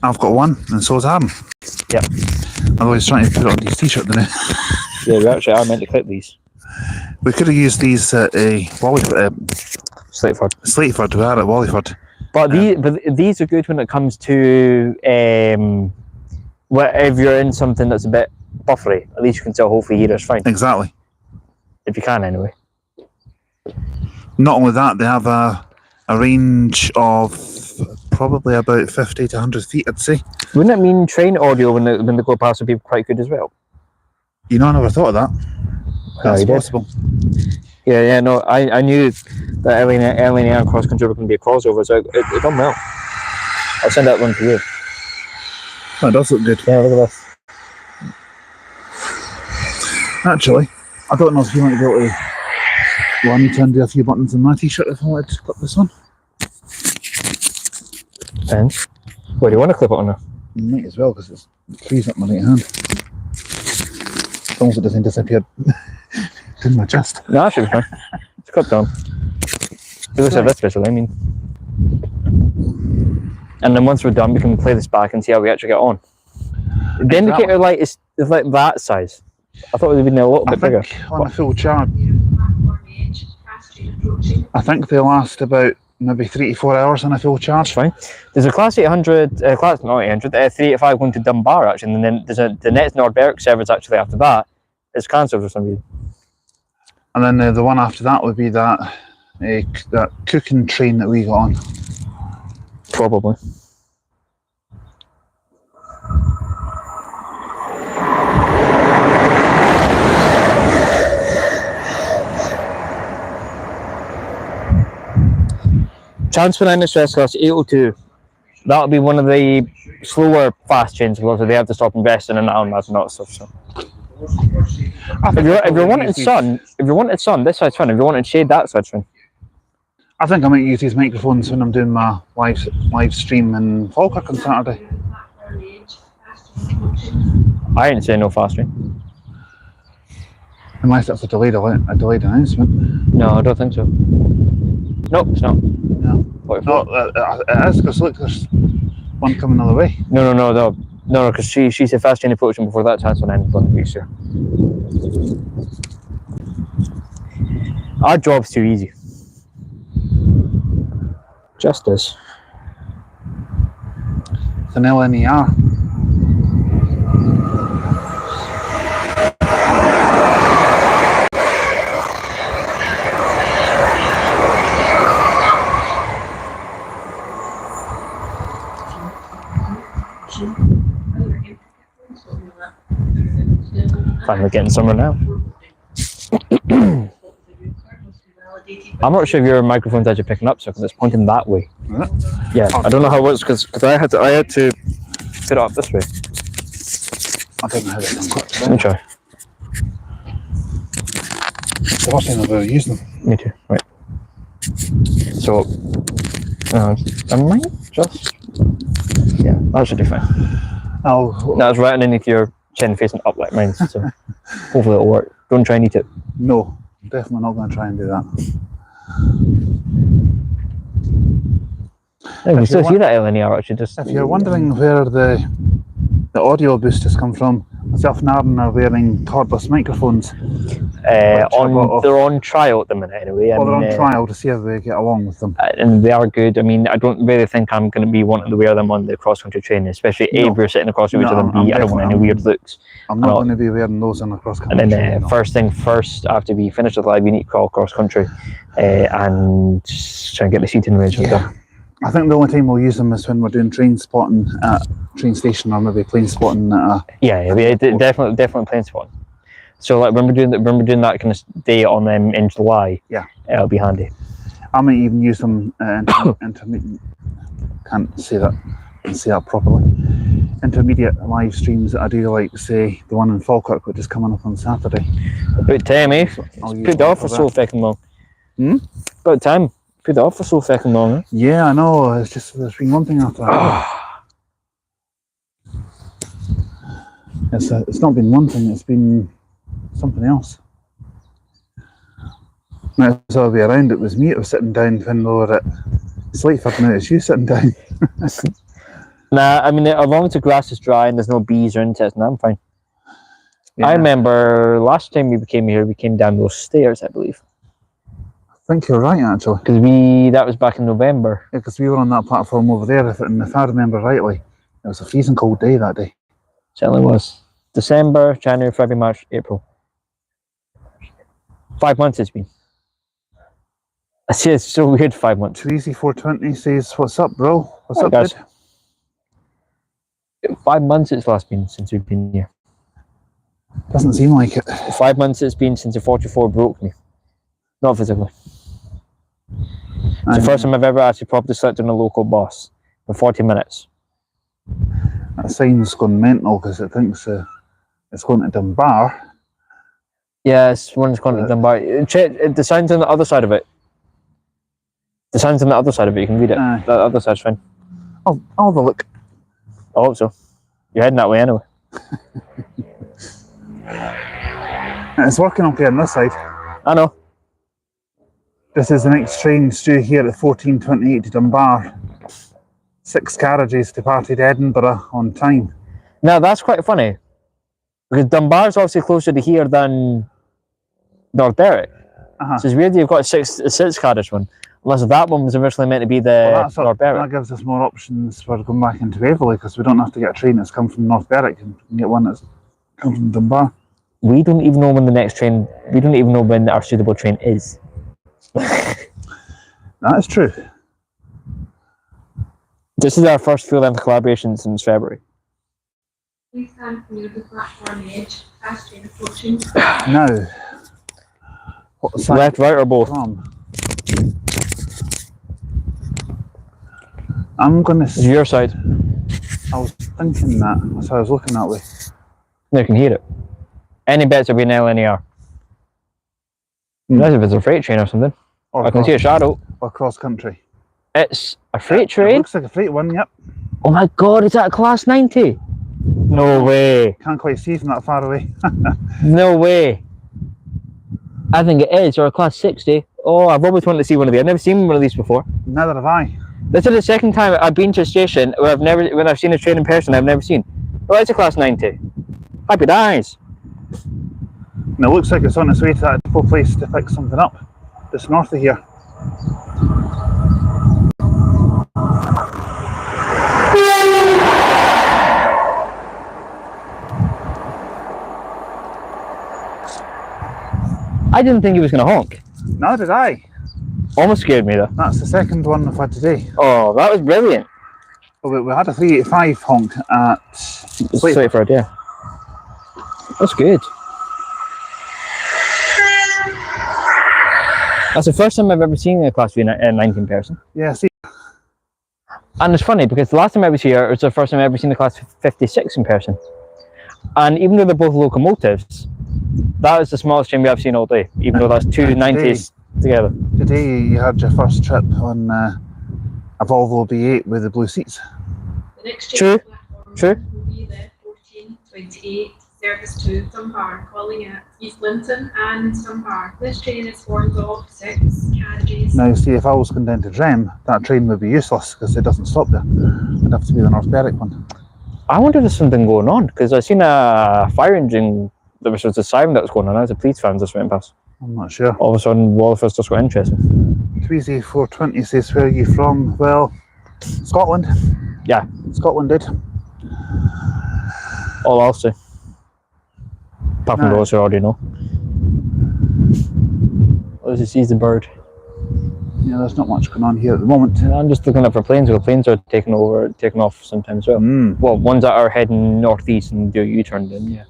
I've got one, and so's Aaron. Yep. Although he's trying to put it on his t-shirt, didn't he? Yeah, we actually are meant to clip these. We could have used these at Wallyford, Slateford. We are at Wallyford. But these are good when it comes to if you're in something that's a bit buffery. At least you can tell hopefully here is fine. Exactly. If you can, anyway. Not only that, they have a range of probably about 50 to 100 feet, I'd say. Wouldn't it mean train audio when they go past would be quite good as well? You know, I never thought of that. That's possible. Yeah, no, I knew that LNA and cross country were going to be a crossover, so it done well. I'll send that one to you. That does look good. Yeah, look at this. Actually, I don't know if you might be able to. Well, I need to undo a few buttons on my t-shirt if I wanted to clip this on. And where do you want to clip it on there? Might as well, because it's freezing up my right hand. As long as it doesn't disappear in my chest. No, that should be fine. It's clipped on. It looks like this special, I mean. And then once we're done, we can play this back and see how we actually get on. The indicator light is like that size. I thought it would have been a little bit bigger. On a full charge, I think they last about maybe 3 to 4 hours on a full charge. Fine. There's a class 800, class not 800, 385 going to Dunbar actually, and then there's the next Nordberg service actually after that. It's cancelled for some reason. And then the one after that would be that cooking train that we got on. Probably. Transfer in Express class 802. That'll be one of the slower fast trains because they have to stop investing in that and that's not stuff. So. If you're wanting sun, this side's fine. If you're wanting shade, that side's fine. I think I might use these microphones when I'm doing my live stream in Falkirk on Saturday. I ain't saying no fast train. Unless it's a delayed announcement. No, I don't think so. Nope, it's not. No, it is, because look, there's one coming the other way. No, because she said fast train approaching before that transfer ends on the week, sir. Our job's too easy. Justice. It's an LNER. Finally getting somewhere now. I'm not sure if your microphone's actually picking up, so because it's pointing that way. Yeah, I don't know how it works because I had to put it up this way. I don't know how it's done. Let me try. It's the first time I've ever used them. Me too. Right. So, I might just. Yeah, that should be fine. Oh, no, it's right underneath your chin facing up like mine, so hopefully it'll work. Don't try and eat it. No, I'm definitely not going to try and do that. Yeah, we still see that LNER actually. Just if you're wondering where the audio boost has come from, myself and Aaron are wearing cordless microphones. They're on trial at the minute anyway. Well, they're on trial to see how they get along with them. And they are good. I mean, I don't really think I'm going to be wanting to wear them on the cross-country train, especially A, we're sitting across from each other, and B, I don't want any weird looks. I'm not going to be wearing those on the cross-country train. And then first thing first, after we finish the live, we need to call cross-country and try and get the seating arranged and stuff. I think the only time we'll use them is when we're doing train spotting at train station or maybe plane spotting at definitely plane spotting. So like when we're doing that kind of day on them in July, it'll be handy. I might even use them intermediate. Can't say that properly. Intermediate live streams that I do, like say the one in Falkirk, which is coming up on Saturday. About time, eh? Put it off for so fucking long. About time. Put it off for so fucking long. Eh? Yeah, I know. It's just there's been one thing after that. It's not been one thing. It's been something else. Now, so I'll be around. It was me. It was sitting down when we were at Slateford. Now it's you sitting down. Nah, I mean, as long as the grass is dry and there's no bees or insects, I'm fine. Yeah. I remember last time we came here, we came down those stairs, I believe. I think you're right, actually. Because that was back in November. Yeah, because we were on that platform over there, and if I remember rightly, it was a freezing cold day that day. Certainly was. December, January, February, March, April. 5 months it's been. I see, it's so weird, 5 months. Treasy420 says, "What's up, bro? What's Hi, up, guys. dude?" 5 months it's last been since we've been here. Doesn't seem like it. 5 months it's been since the 44 broke me. Not physically. It's the first time I've ever actually properly slept on a local bus for 40 minutes. That sign's gone mental because it thinks it's going to Dunbar. Yes, one's gone to Dunbar. The sign's on the other side of it. The sign's on the other side of it, you can read it. Aye. The other side's fine. I'll have a look. I hope so. You're heading that way anyway. It's working okay on this side. I know. This is the next train due here at 14:28 to Dunbar. 6 carriages departed Edinburgh on time. Now that's quite funny. Because Dunbar's obviously closer to here than North Berwick. So it's weird that you've got a six carriage one. Unless that one was originally meant to be the North Berwick. That gives us more options for going back into Waverley because we don't have to get a train that's come from North Berwick and get one that's come from Dunbar. We don't even know when the next train, we don't even know when our suitable train is. That is true. This is our first full-length collaboration since February. Please stand near the platform edge. Fast train approaching. Now, what side left, right, or both? from? I'm going It's your side. I was thinking that. That's why I was looking that way. You can hear it. Any bets will be an LNER. Unless if it's a freight train or something. Or I can see a shadow. Or cross country. It's a freight It train? looks like a freight one, yep. Oh my god, is that a class 90? No way. Can't quite see from that far away. No way. I think it is, or a class 60. Oh, I've always wanted to see one of these. I've never seen one of these before. Neither have I. This is the second time I've been to a station where when I've seen a train in person I've never seen. Oh, it's a class 90. Happy days. And it looks like it's on its way to that depot place to pick something up. Just north of here. I didn't think he was going to honk. Neither did I. Almost scared me though. That's the second one I've had today. Oh, that was brilliant. Well, we had a 385 honk at Wallyford, yeah. That's good. That's the first time I've ever seen a Class V 19 person. Yeah, see. And it's funny because the last time I was here, it was the first time I've ever seen the Class 56 in person. And even though they're both locomotives, that is the smallest train we have seen all day, even though that's two 90s together. Today you had your first trip on a Volvo B8 with the blue seats. The next True. platform will be the 1428 service to Dunbar, calling at East Linton and Dunbar. This train is formed of 6 carriages. Now, see, if I was going down to Drem, that train would be useless because it doesn't stop there. It'd have to be the North Berwick one. I wonder if there's something going on because I've seen a fire engine. There was just a siren that was going on. I was a police van just went past. I'm not sure. All of a sudden, Wallyford's just got interesting. Tweezy420 says, where are you from? Well, Scotland. Yeah. Scotland did. All I'll say. Apart from those who already know. Let's just see the bird. Yeah, there's not much going on here at the moment. I'm just looking up for planes. The planes are taking off sometimes as well. Well, ones that are heading northeast and do a U-turn then, yeah.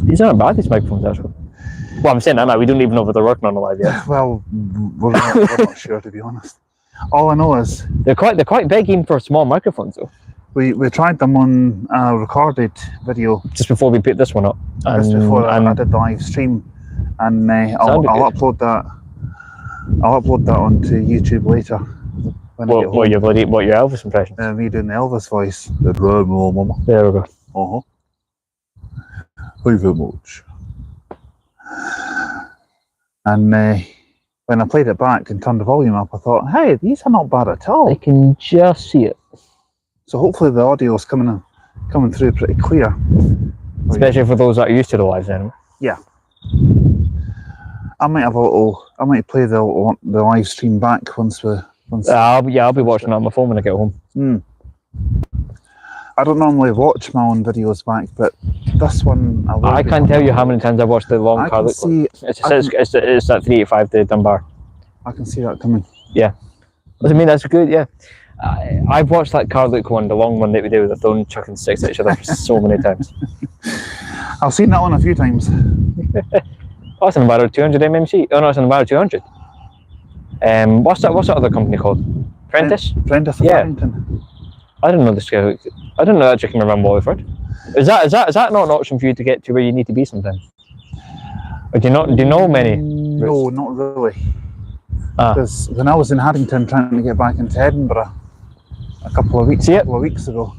These aren't bad, these microphones actually. Well, I'm saying that now, we don't even know if they're working on the live yet. Well, we're not sure, to be honest. All I know is They're quite big even for small microphones though. we tried them on a recorded video Just before we put this one up. just before I did the live stream, and I'll upload that. I'll upload that onto YouTube later. When I get home. What your Elvis impression? Me doing the Elvis voice. There There we go. Thank you very much. And when I played it back and turned the volume up, I thought, hey, these are not bad at all. I can just see it. So hopefully the audio is coming through pretty clear. Especially for those that are used to the lives anyway. Yeah. I might play the live stream back once. I'll be watching it on my phone when I get home. I don't normally watch my own videos back, but this one I can't tell you how many times I've watched the long car look. It's that 385 to Dunbar. I can see that coming. Yeah. I mean, that's good, yeah. I've watched that car look one, the long one that we did with the phone chucking sticks at each other so many times. I've seen that one a few times. Oh, it's an Enviro 200 MMC. Oh no, it's an Enviro 200. What's that other company called? Prentice? Prentice of Farrington. I didn't know this guy. I didn't know that you can run Wallyford. Is that not an option for you to get to where you need to be sometimes? Or do you know many? No, not really. Ah. Because when I was in Haddington trying to get back into Edinburgh a couple of weeks ago,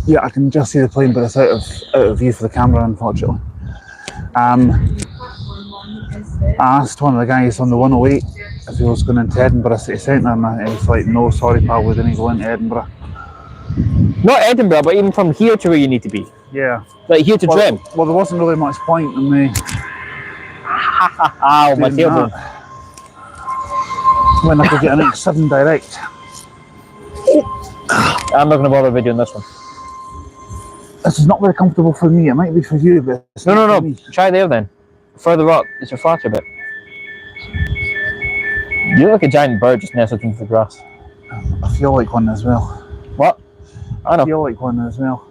yeah, I can just see the plane, but it's out of view for the camera, unfortunately. I asked one of the guys on the 108 if he was going into Edinburgh City Centre, and he's like, no, sorry pal, we didn't go into Edinburgh. Not Edinburgh, but even from here to where you need to be. Yeah. Like here to Trim. Well, there wasn't really much point in me. Ow, my tailbone. When I could get an X7 direct. I'm not going to bother videoing this one. This is not very comfortable for me. It might be for you, but it's No. for me. Try there then. Further up, it's a flatter bit. You look like a giant bird just nestled into the grass. I feel like one as well. What? I know. I feel like one as well.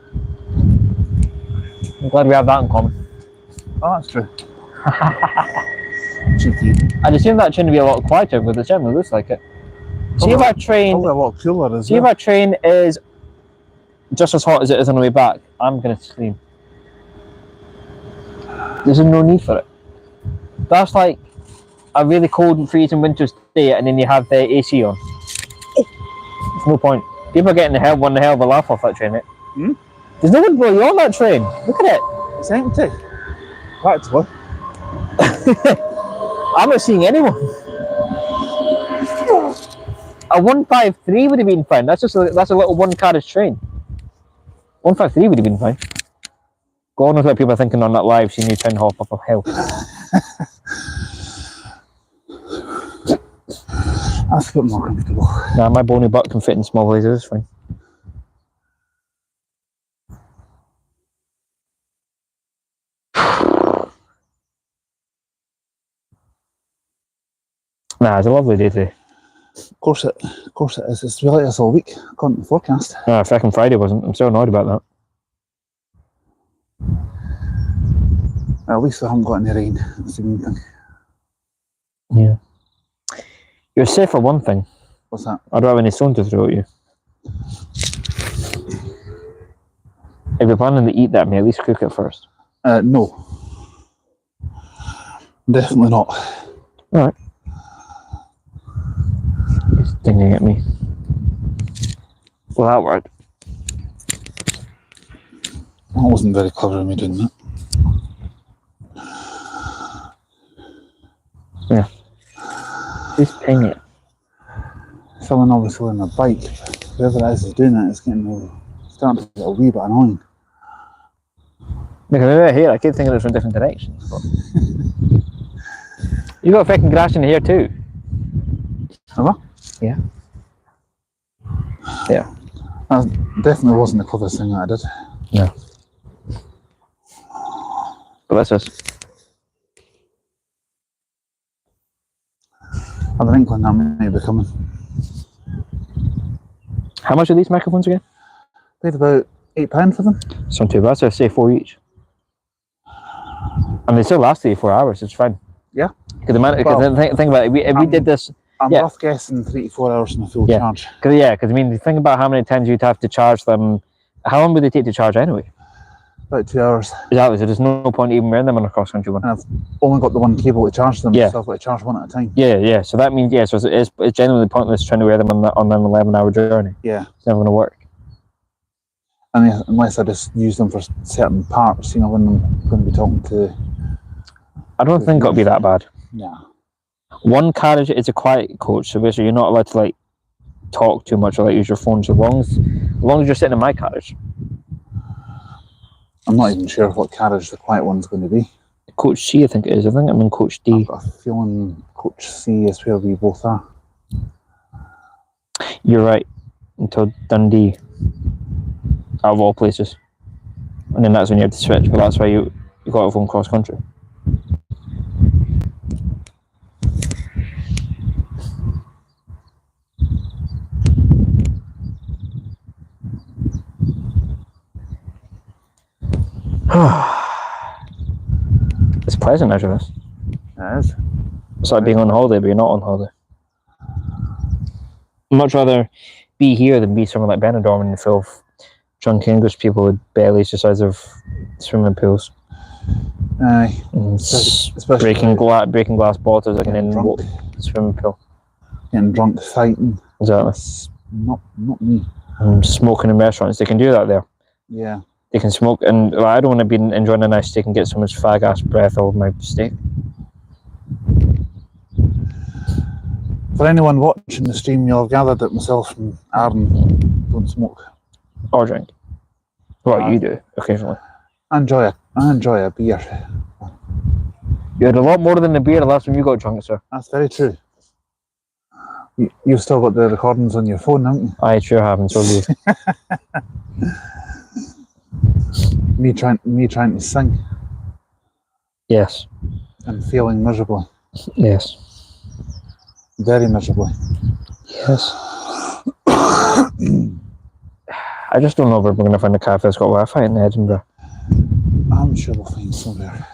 I'm glad we have that in common. Oh, that's true. Cheeky. I'd assume that shouldn't be a lot quieter, but it generally looks like it. See if our train. Probably a lot cooler as See if our train is just as hot as it is on the way back. I'm gonna scream. There's no need for it. That's like a really cold, freezing winter's day, and then you have the AC on. There's no point. People are getting one hell of a laugh off that train. There's no one really on that train. Look at it. It's empty. Practically. I'm not seeing anyone. A 153 would have been fine. That's a little one carriage train. 153 would have been fine. God knows what people are thinking on that live, seeing you trying to hop up a hill. That's a bit more comfortable. Nah, my bony butt can fit in small blazers, it's fine. Nah, it's a lovely day today. Of course it is. It's really this all week, according to the forecast. Nah, frickin' Friday wasn't. I'm so annoyed about that. At least we haven't got any rain. That's the main thing. Yeah. You're safe for one thing. What's that? I don't have any stone to throw at you. If you're planning to eat that, may at least cook it first. No. Definitely not. Alright. He's stinging at me. Well, that worked. That wasn't very clever of me doing that. Yeah. He's ping it. Someone obviously on a bike. Whoever it is doing it is starting to get a wee bit annoying. Look, I'm over here. I keep thinking it's from different directions. But you got fucking grass in here too. Have I? Yeah. Yeah. That definitely wasn't the cleverest thing that I did. No. But that's us. I have an inkling that may be coming. How much are these microphones again? Paid about £8 for them. It's not too bad, so I say 4 each. And they still last 3 or 4 hours, it's fine. Yeah. Because think about it, if we did this... I'm rough guessing 3 to 4 hours in a full charge. Because I mean, think about how many times you'd have to charge them. How long would they take to charge anyway? About 2 hours. Exactly, so there's no point even wearing them on a cross-country one. And I've only got the one cable to charge them, so I've got to charge one at a time. Yeah, so that means, so it's genuinely pointless trying to wear them on an 11-hour journey. Yeah. It's never going to work. And unless I just use them for certain parts, when I'm going to be talking to... I don't think it'll be that bad. Yeah. One carriage is a quiet coach, so basically you're not allowed to like talk too much or like use your phone. So as long as you're sitting in my carriage. I'm not even sure what carriage the quiet one's going to be. Coach C, I think it is. I think I'm in Coach D. I've got a feeling Coach C is where we both are. You're right. Until Dundee, out of all places, and then that's when you have to switch. But that's why you got to phone cross country. It's pleasant, actually. It is. It's like being on holiday, but you're not on holiday. I'd much rather be here than be somewhere like Benidorm and full of drunk English people with bellies the size of swimming pools. Aye. Especially Breaking glass bottles like in drunk. a swimming pool. Getting drunk, fighting. Exactly. That's not me. And smoking in restaurants, they can do that there. Yeah. They can smoke, and well, I don't want to be enjoying a nice steak and get so much fag ass breath all over my steak. For anyone watching the stream, you'll have gathered that myself and Aaron don't smoke. Or drink. Well, you do occasionally. I enjoy a beer. You had a lot more than the beer the last time you got drunk, sir. That's very true. You've still got the recordings on your phone, haven't you? I sure haven't, so do you. Me trying to sing Yes. and failing miserably. Yes. Very miserably. Yes. I just don't know if we're going to find a cafe that's got Wi-Fi in Edinburgh. I'm sure we'll find somewhere.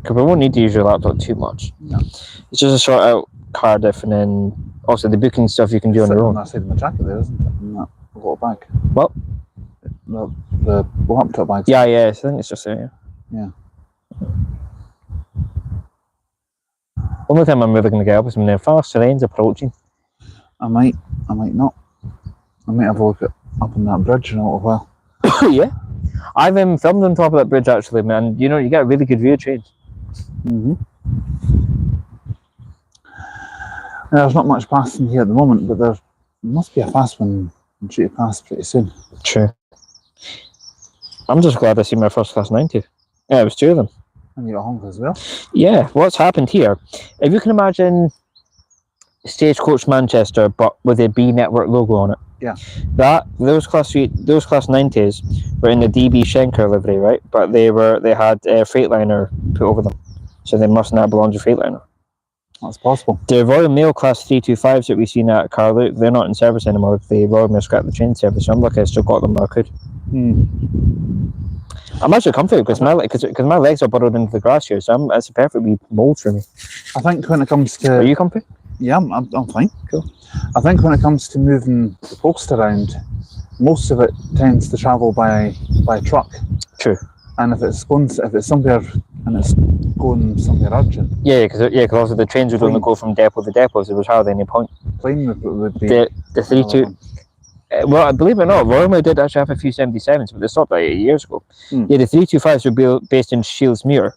Because we won't need to use your laptop too much. No. It's just to sort out Cardiff, and then also the booking stuff you can do on your own. That's side of my jacket there, isn't it? In that little bag. What? The laptop bag. Yeah, I think it's just there. Yeah. Only time I'm really going to get up is when the fast rain's approaching. I might not. I might have a look up on that bridge in a little while. Yeah. I've filmed on top of that bridge actually, man. You know, you get a really good view of trains. Mm-hmm. There's not much passing here at the moment, but there must be a fast one due to pass pretty soon. True. I'm just glad I see my first class 90. Yeah, it was two of them. And you got honk as well. Yeah, what's happened here, if you can imagine Stagecoach Manchester, but with a B Network logo on it. Yeah. Those class 90s were in the DB Schenker livery, right? But they had a Freightliner put over them, so they must not belong to Freightliner. That's possible. The Royal Mail Class 325s that we've seen at Carluke, they're not in service anymore. The Royal Mail scrapped the train service, so I'm lucky I still got them. I could. I'm actually comfy because my legs are burrowed into the grass here, so it's a perfect wee mould for me. I think when it comes to... Are you comfy? Yeah, I'm fine. Cool. I think when it comes to moving the post around, most of it tends to travel by truck. True. And if it's somewhere and it's going somewhere urgent. Yeah, because also the trains would only go from depot to depot, so there was hardly any point. Plane would be the 32. Well, believe it or not, Royal Mail did actually have a few 77s, but they stopped like 8 years ago. Yeah, the 325s were based in Shieldsmuir,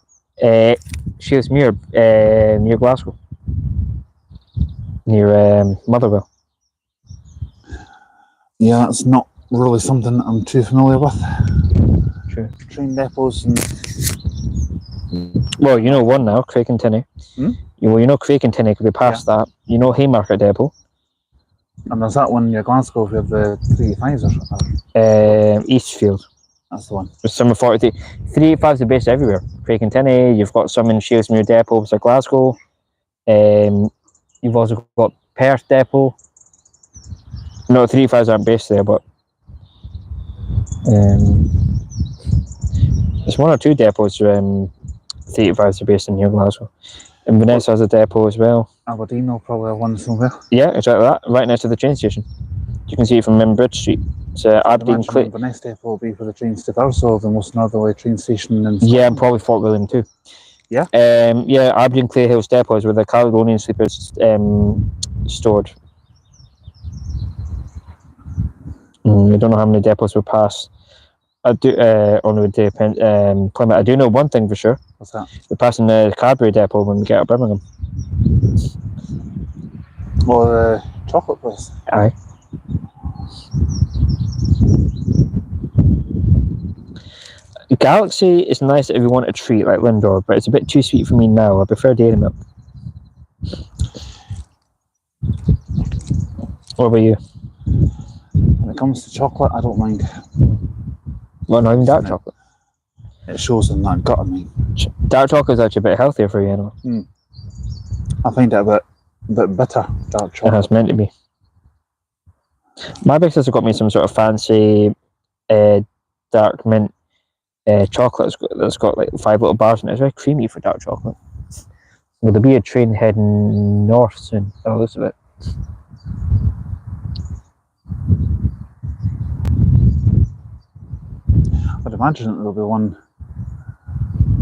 near Glasgow, near Motherwell. Yeah, that's not really something I'm too familiar with. True. Train depots and... Well, you know one now, Craig and Tinney. Well, you know Craig and Tinney, could be past that. You know Haymarket Depot. And there's that one near Glasgow where the 385s are. Eastfield. That's the one. There's some 43. 385s are based everywhere. Craig and Tinney, you've got some in Shieldsmuir Depot, which are Glasgow. You've also got Perth Depot. No, 385s aren't based there, but there's one or two depots 385s are based in New Glasgow. And Vanessa has a depot as well. Aberdeen will probably have one somewhere. Yeah, exactly that. Right next to the train station. You can see it from Bridge Street. It's Aberdeen Clay. Inverness depot will be for the trains to Thurso, the most northerly train station in Scotland. Yeah, and probably Fort William too. Yeah? Yeah, Aberdeen Clay Hills depot is where the Caledonian sleepers stored. I don't know how many depots were past. I do. On the day, Plymouth. I do know one thing for sure. What's that? We're passing the Cadbury depot when we get out of Birmingham. Or the chocolate place. Aye. Galaxy is nice if you want a treat like Lindor, but it's a bit too sweet for me now. I prefer Dairy Milk. What about you? When it comes to chocolate, I don't mind. Well, not even dark No. chocolate. It shows in that gut, I mean. Dark chocolate is actually a bit healthier for you, anyway. I find it a bit bitter, dark It chocolate. has meant to be. My big sister got me some sort of fancy dark mint chocolate that's got like 5 little bars in it. It's very creamy for dark chocolate. Will there be a train heading north soon? Oh, looks of it. I'd imagine there'll be one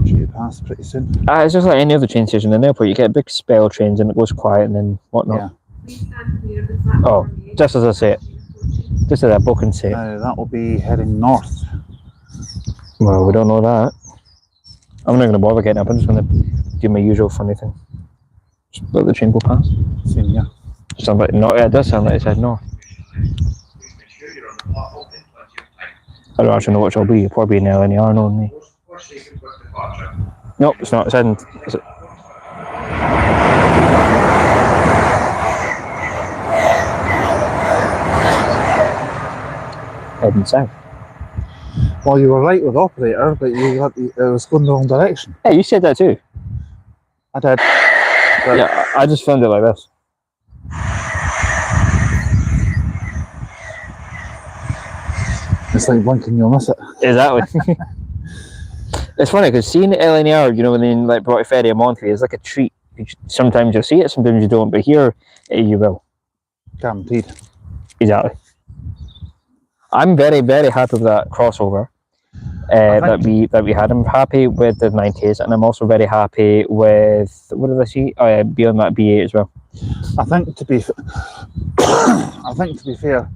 due past pretty soon. It's just like any other train station in the airport. You get big spell trains and it goes quiet and then whatnot. Yeah. Please stand clear of the platform. Oh, just as I say it. Just as I book and say it. Now that will be heading north. Well, we don't know that. I'm not going to bother getting up. I'm just going to do my usual funny thing. Just let the train go past. Same here. Sounds like no. Yeah, it does sound like it said north. I don't actually know which it'll be. It'll probably be an LNR knowing me. Nope, it's not. It's heading. Is it? Heading south. Well, you were right with operator, but it was going the wrong direction. Yeah, you said that too. I did. But Yeah, I just filmed it like this. it's like blinking, you'll miss it. Exactly. It's funny because seeing the LNR, you know, when they like brought a ferry in Monterey, is like a treat. Sometimes you'll see it, sometimes you don't, but here you will. Guaranteed. Exactly. I'm very, very happy with that crossover that we had. I'm happy with the 90s, and I'm also very happy with, what did I see? Oh yeah, beyond that B8 as well. I think to be fair,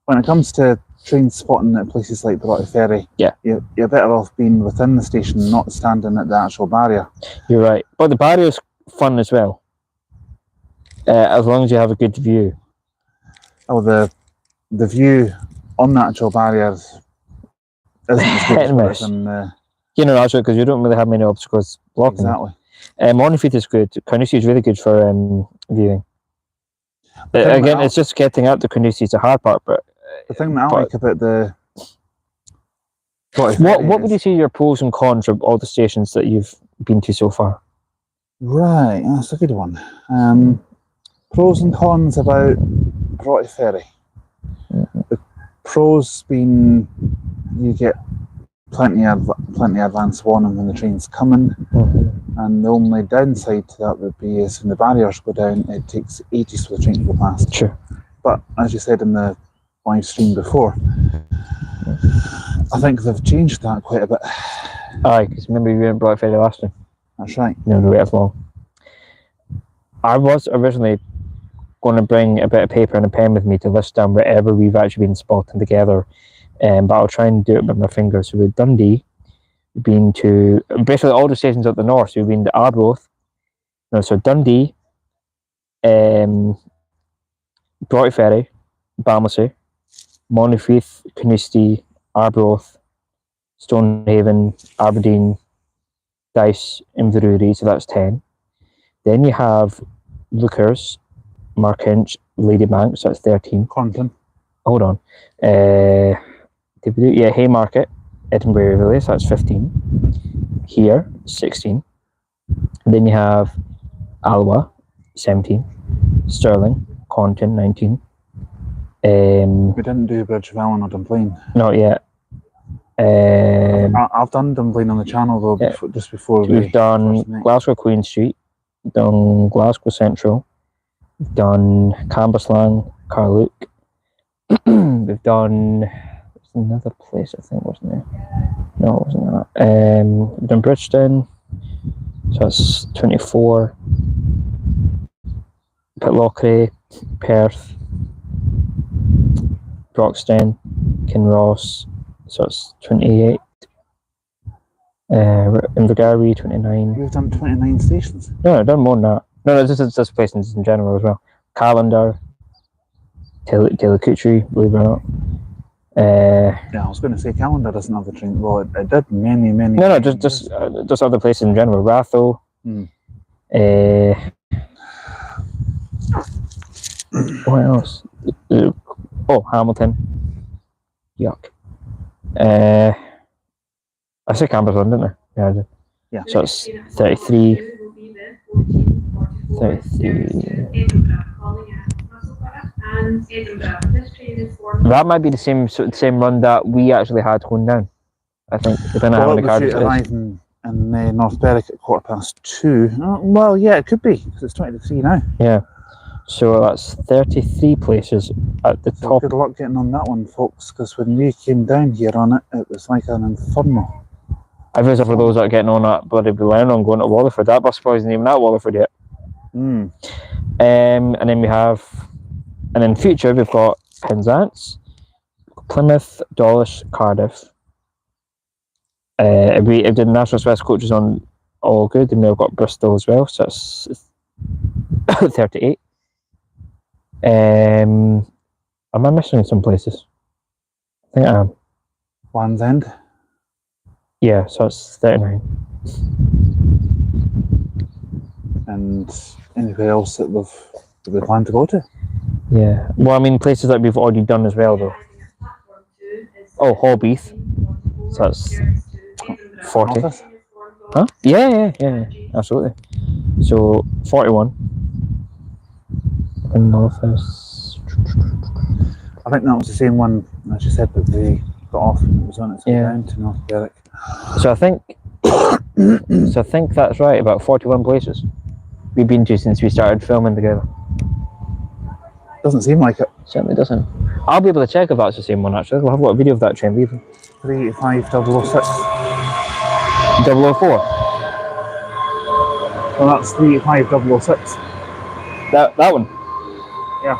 when it comes to train spotting at places like Broughty Ferry, Yeah. you're better off being within the station, not standing at the actual barrier. You're right, but the barrier's fun as well, as long as you have a good view. Oh, the view on the actual barriers isn't as good Hit as and what miss. it's in You know, that's right, because you don't really have many obstacles blocking. exactly. Montefiore is good. Carnoustie is really good for viewing. The thing Again, that it's just getting out to Carnoustie is the hard part. But the thing that I but- like about the Broughty Ferry what would is- you say your pros and cons of all the stations that you've been to so far? Right, that's a good one. Pros and cons about Broughty Ferry. The pros being you get plenty of advance warning when the train's coming, and the only downside to that would be is when the barriers go down, it takes ages for the train to go past. Sure. But as you said in the live stream before, I think they've changed that quite a bit. Aye, because remember you went Black Friday last time. That's right. You never wait as long. I was originally going to bring a bit of paper and a pen with me to list down wherever we've actually been spotting together, but I'll try and do it with my fingers. So we've Dundee, we've been to basically all the stations up the north. So we've been to Arbroath, no, so Dundee, Broughty Ferry, Balmacy, Montefiore, Carnoustie, Arbroath, Stonehaven, Aberdeen, Dice, Inverurie, so that's 10. Then you have Lookers, Markinch, Ladybank, so that's 13. Content. Hold on. Did we do? Yeah, Haymarket, Edinburgh Village, so that's 15. Here, 16. Then you have Alloa, 17. Stirling, Conton, 19. We didn't do Bridge of Allen or Dunblane. Not yet. I've done Dunblane on the channel though, Yeah. just before We've done first met. Glasgow Queen Street, done Glasgow Central, we've done Cambuslang, Carluke. We've done, there's another place I think, wasn't there? No, it wasn't that. We've done Bridgetown, so that's 24. Pitlochry, Perth, Broxton, Kinross, So it's 28. Invergary 29. We've done 29 stations. No, I've done more than that. No, this is just places in general as well. Calendar, Telekuchi, believe it or not. Yeah, I was going to say Calendar doesn't have the train. Well, it did many. No, just other places in general. Ratho. What else? Hamilton. Yuck. I said Camberton, didn't I? Yeah, I did. Yeah. So it's 33. 33. That might be the same run that we actually had going down. I think, depending on how many carriages it is. Arriving in North Berwick at 2:15. Well, yeah, it could be, because it's 20 to 3 now. Yeah. So that's 33 places at the top. Good luck getting on that one, folks, because when we came down here on it, it was like an inferno. I feel for those that are getting on that bloody balloon on going to Wallyford. That bus isn't even at Wallyford yet. And then we have, and in future we've got Penzance, Plymouth, Dawlish, Cardiff. If we did National Express coaches on all good, then we've got Bristol as well, so that's 38. Am I missing some places? I think I am. Land's End. Yeah, so it's 39. And anywhere else that we plan to go to? Yeah. Well, I mean, places that we've already done as well, though. Oh, Hallbeath. So that's 40. Office? Huh? Yeah, absolutely. So 41. In Office. I think that was the same one, as you said, that they got off and it was on its way down to North Berwick. So I think that's right, about 41 places we've been to since we started filming together. Doesn't seem like it. Certainly doesn't. I'll be able to check if that's the same one actually. I'll have got a video of that train leaving. 385 006. 004. Well, that's 385 006. That one? Yeah.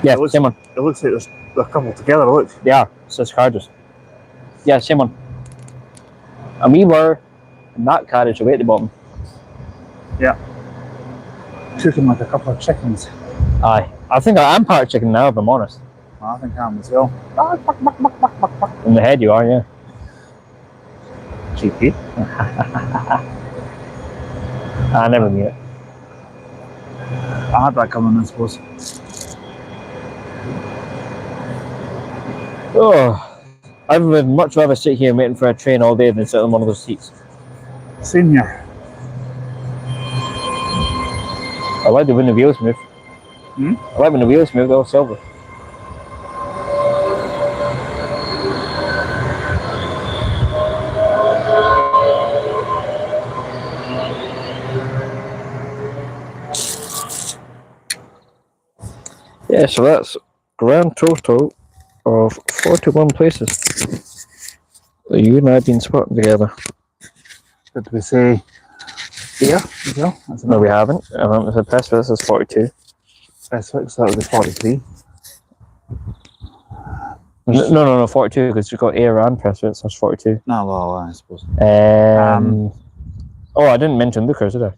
Yeah, same one. It looks like there's a couple together, look. Yeah, it says carriages. Yeah, same one. And we were in that carriage away at the bottom. Yeah. Cooking like a couple of chickens. Aye. I think I am part chicken now, if I'm honest. I think I am as well. In the head you are, yeah. Cheeky. I never knew it. I had that coming, I suppose. Oh, I would much rather sit here waiting for a train all day than sit on one of those seats. Same here. I like when the wheels move. I like when the wheels move, they're all silver. Yeah, so that's grand total of 41 places that you and I have been spotting together. Did we say here as well? No, we haven't. I haven't said Pressfix, this is 42. Pressfix, that would be 43. No, 42, because you've got Air and Pressfix, that's 42. No, well, I suppose. Oh, I didn't mention Lookers, did I?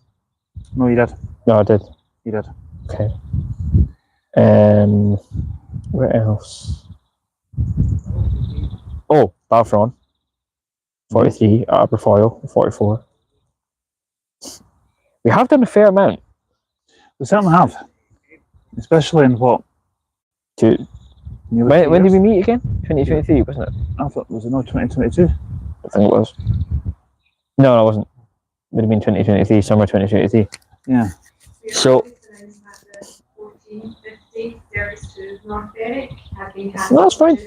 No, you did. No, I did. You did. Okay. Where else? Oh, Balfron. 43, Aberfoyle, 44. We have done a fair amount. We certainly have. Especially in what? When did we meet again? 2023, wasn't it? I thought, was it not 2022? I think it was. No, it wasn't. It would have been 2023, summer 2023. Yeah. So, that's fine.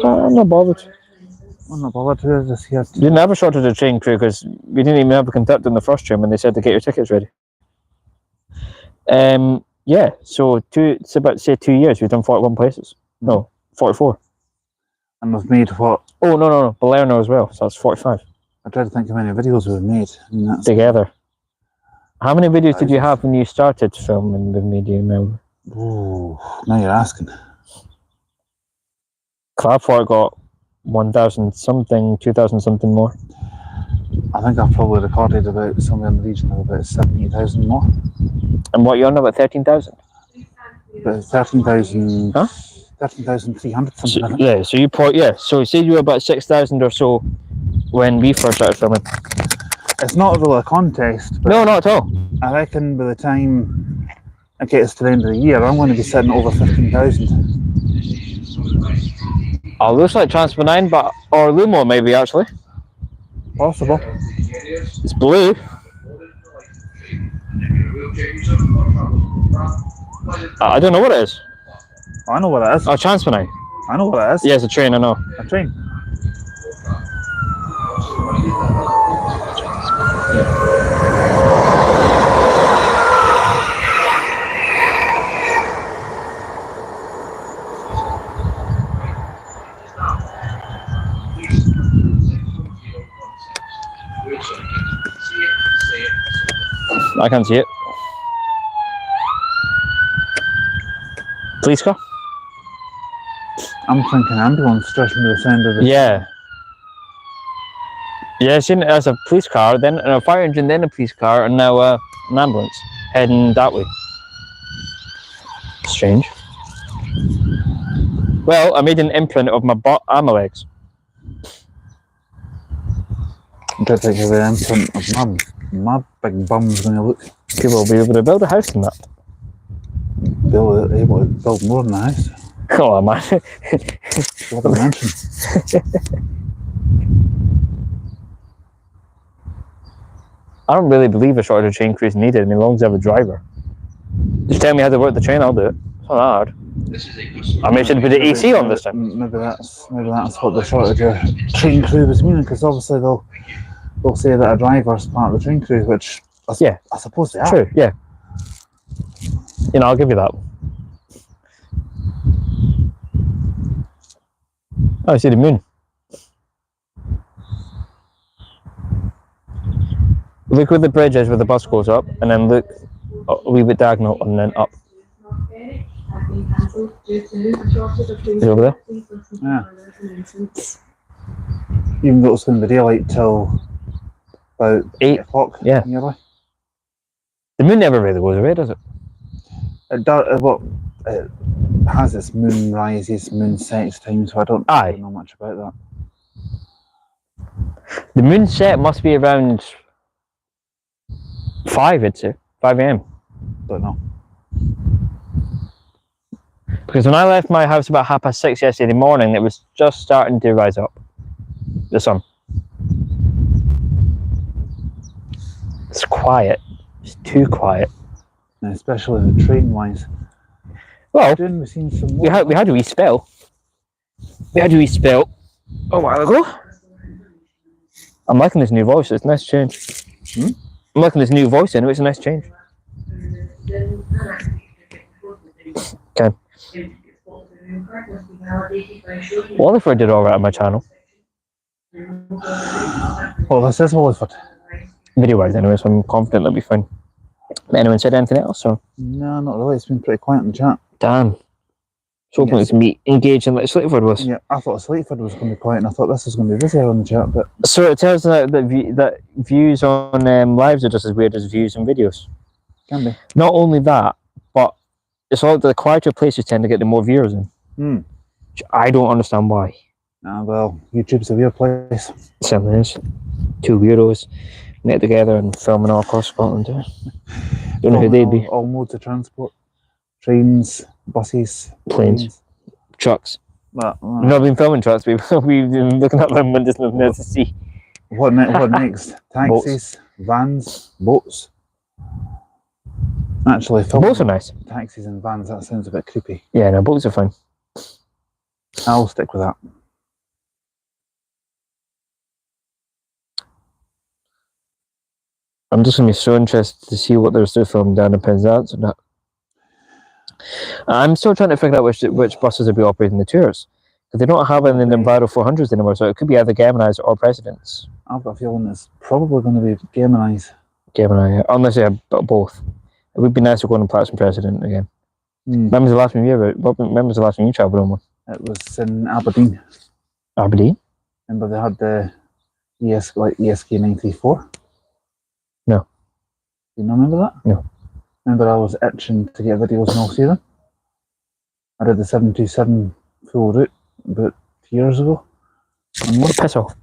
I'm not bothered. I'm not bothered to just here. We didn't have a shortage of train crew because we didn't even have a conductor on the first train when they said to get your tickets ready. Yeah, so it's about, say, 2 years we've done 41 places. No, 44. And we've made what? Oh, no. Balerno as well, so that's 45. I tried to think how many videos we've made. I mean, that's Together. How many videos did you thousands. have when you started filming with me, do you remember? Ooh, now you're asking. Clapford got 1,000 something, 2,000 something more. I think I've probably recorded about somewhere in the region of about 70,000 more. And what, you're on about 13,000? About 13,000. Huh? 13,300 something. So, I think. yeah, so you put, yeah, so you said you were about 6,000 or so when we first started filming. It's not really a contest, but No, not at all. I reckon by the time it gets to the end of the year, I'm going to be sitting over 15,000. Oh, looks like Transfer 9, but, or Lumo maybe actually. Possible. It's blue. I don't know what it is. I know what it is. Oh, Transfer 9. I know what it is. Yeah, it's a train, I know. A train. I can't see it. Police car? I'm thinking ambulance, judging by the sound of it. Yeah. Yeah, I've seen it as a police car, then a fire engine, then a police car, and now an ambulance heading that way. Strange. Well, I made an imprint of my butt and my legs. I'm trying to think of the imprint of my big bum's going to look. People will be able to build a house in that. Able to build more than a house. Oh, man. What a mansion. I don't really believe a shorter train crew is needed. I mean, as long as I have a driver. Just tell me how to work the train, I'll do it. It's not hard. I mean, should put the AC on this time. Maybe that's what the shortage of train crew was meaning, because obviously they'll say that a driver's part of the train crew, which I suppose they are. True, yeah. You know, I'll give you that. Oh, I see the moon. Look where the bridge is, where the bus goes up, and then look a wee bit diagonal and then up. Is it over there? Yeah. Even though it's going to be daylight till about 8 o'clock. Yeah. Nearly. The moon never really goes away, does it? It has its moon rises, moon sets time, so I don't really know much about that. The moon set must be around 5, I'd say. 5 a.m. Don't know. Because when I left my house about 6:30 yesterday morning, it was just starting to rise up. The sun. It's quiet. It's too quiet. And especially the train wise. Well, we've seen some we had a wee spell. We had a wee spell a while ago. I'm liking this new voice. It's a nice change. I'm liking this new voice anyway. It's a nice change. Okay. Wallyford did all right on my channel. Well, this is Wallyford. Video-wise anyway, so I'm confident that'll be fine. Anyone said anything else? Or? No, not really. It's been pretty quiet in the chat. Damn. So hoping it's me engaging like Slateford was. Yeah, I thought Slateford was going to be quiet, and I thought this was going to be busier on the chat, but... So it tells that views on lives are just as weird as views on videos. Can be. Not only that, but it's all the quieter places tend to get the more viewers in. Which I don't understand why. Well, YouTube's a weird place. It certainly is. Two weirdos met together and filming all across Scotland. Don't know who they'd be. All modes of transport. Trains, buses, planes, trucks. We've not been filming trucks, we've been looking at them and just looking at the sea. What next? Taxis, vans, boats. Actually, boats are nice. Taxis and vans, that sounds a bit creepy. Yeah, no, boats are fine. I'll stick with that. I'm just going to be so interested to see what they're still filming down in Penzance and that. I'm still trying to figure out which buses will be operating the tours. Because they don't have any in the Enviro 400s anymore, so it could be either Geminis or Presidents. I've got a feeling it's probably going to be Geminis. Gemini, yeah. Unless they have both. It would be nice to go on and Platinum President again. Mm. When was the last one you travelled on one? It was in Aberdeen. Aberdeen? Remember they had the ESK 934? No. Do you not remember that? No. Remember I was itching to get videos and all see them? I did the 727 full route about 2 years ago. Piss off.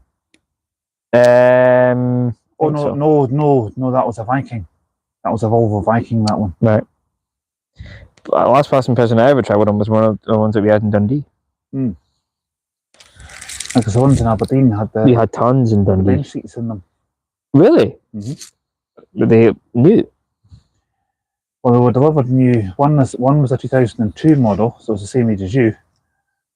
Oh no, that was a Viking. That was a Volvo Viking, that one. Right. The last Platinum President I ever travelled on was one of the ones that we had in Dundee. Because the ones in Aberdeen had We had tons in the Dundee. bench seats in them. Really? Mm-hmm. Were they new? Well, they were delivered new. One was a 2002 model, so it's the same age as you.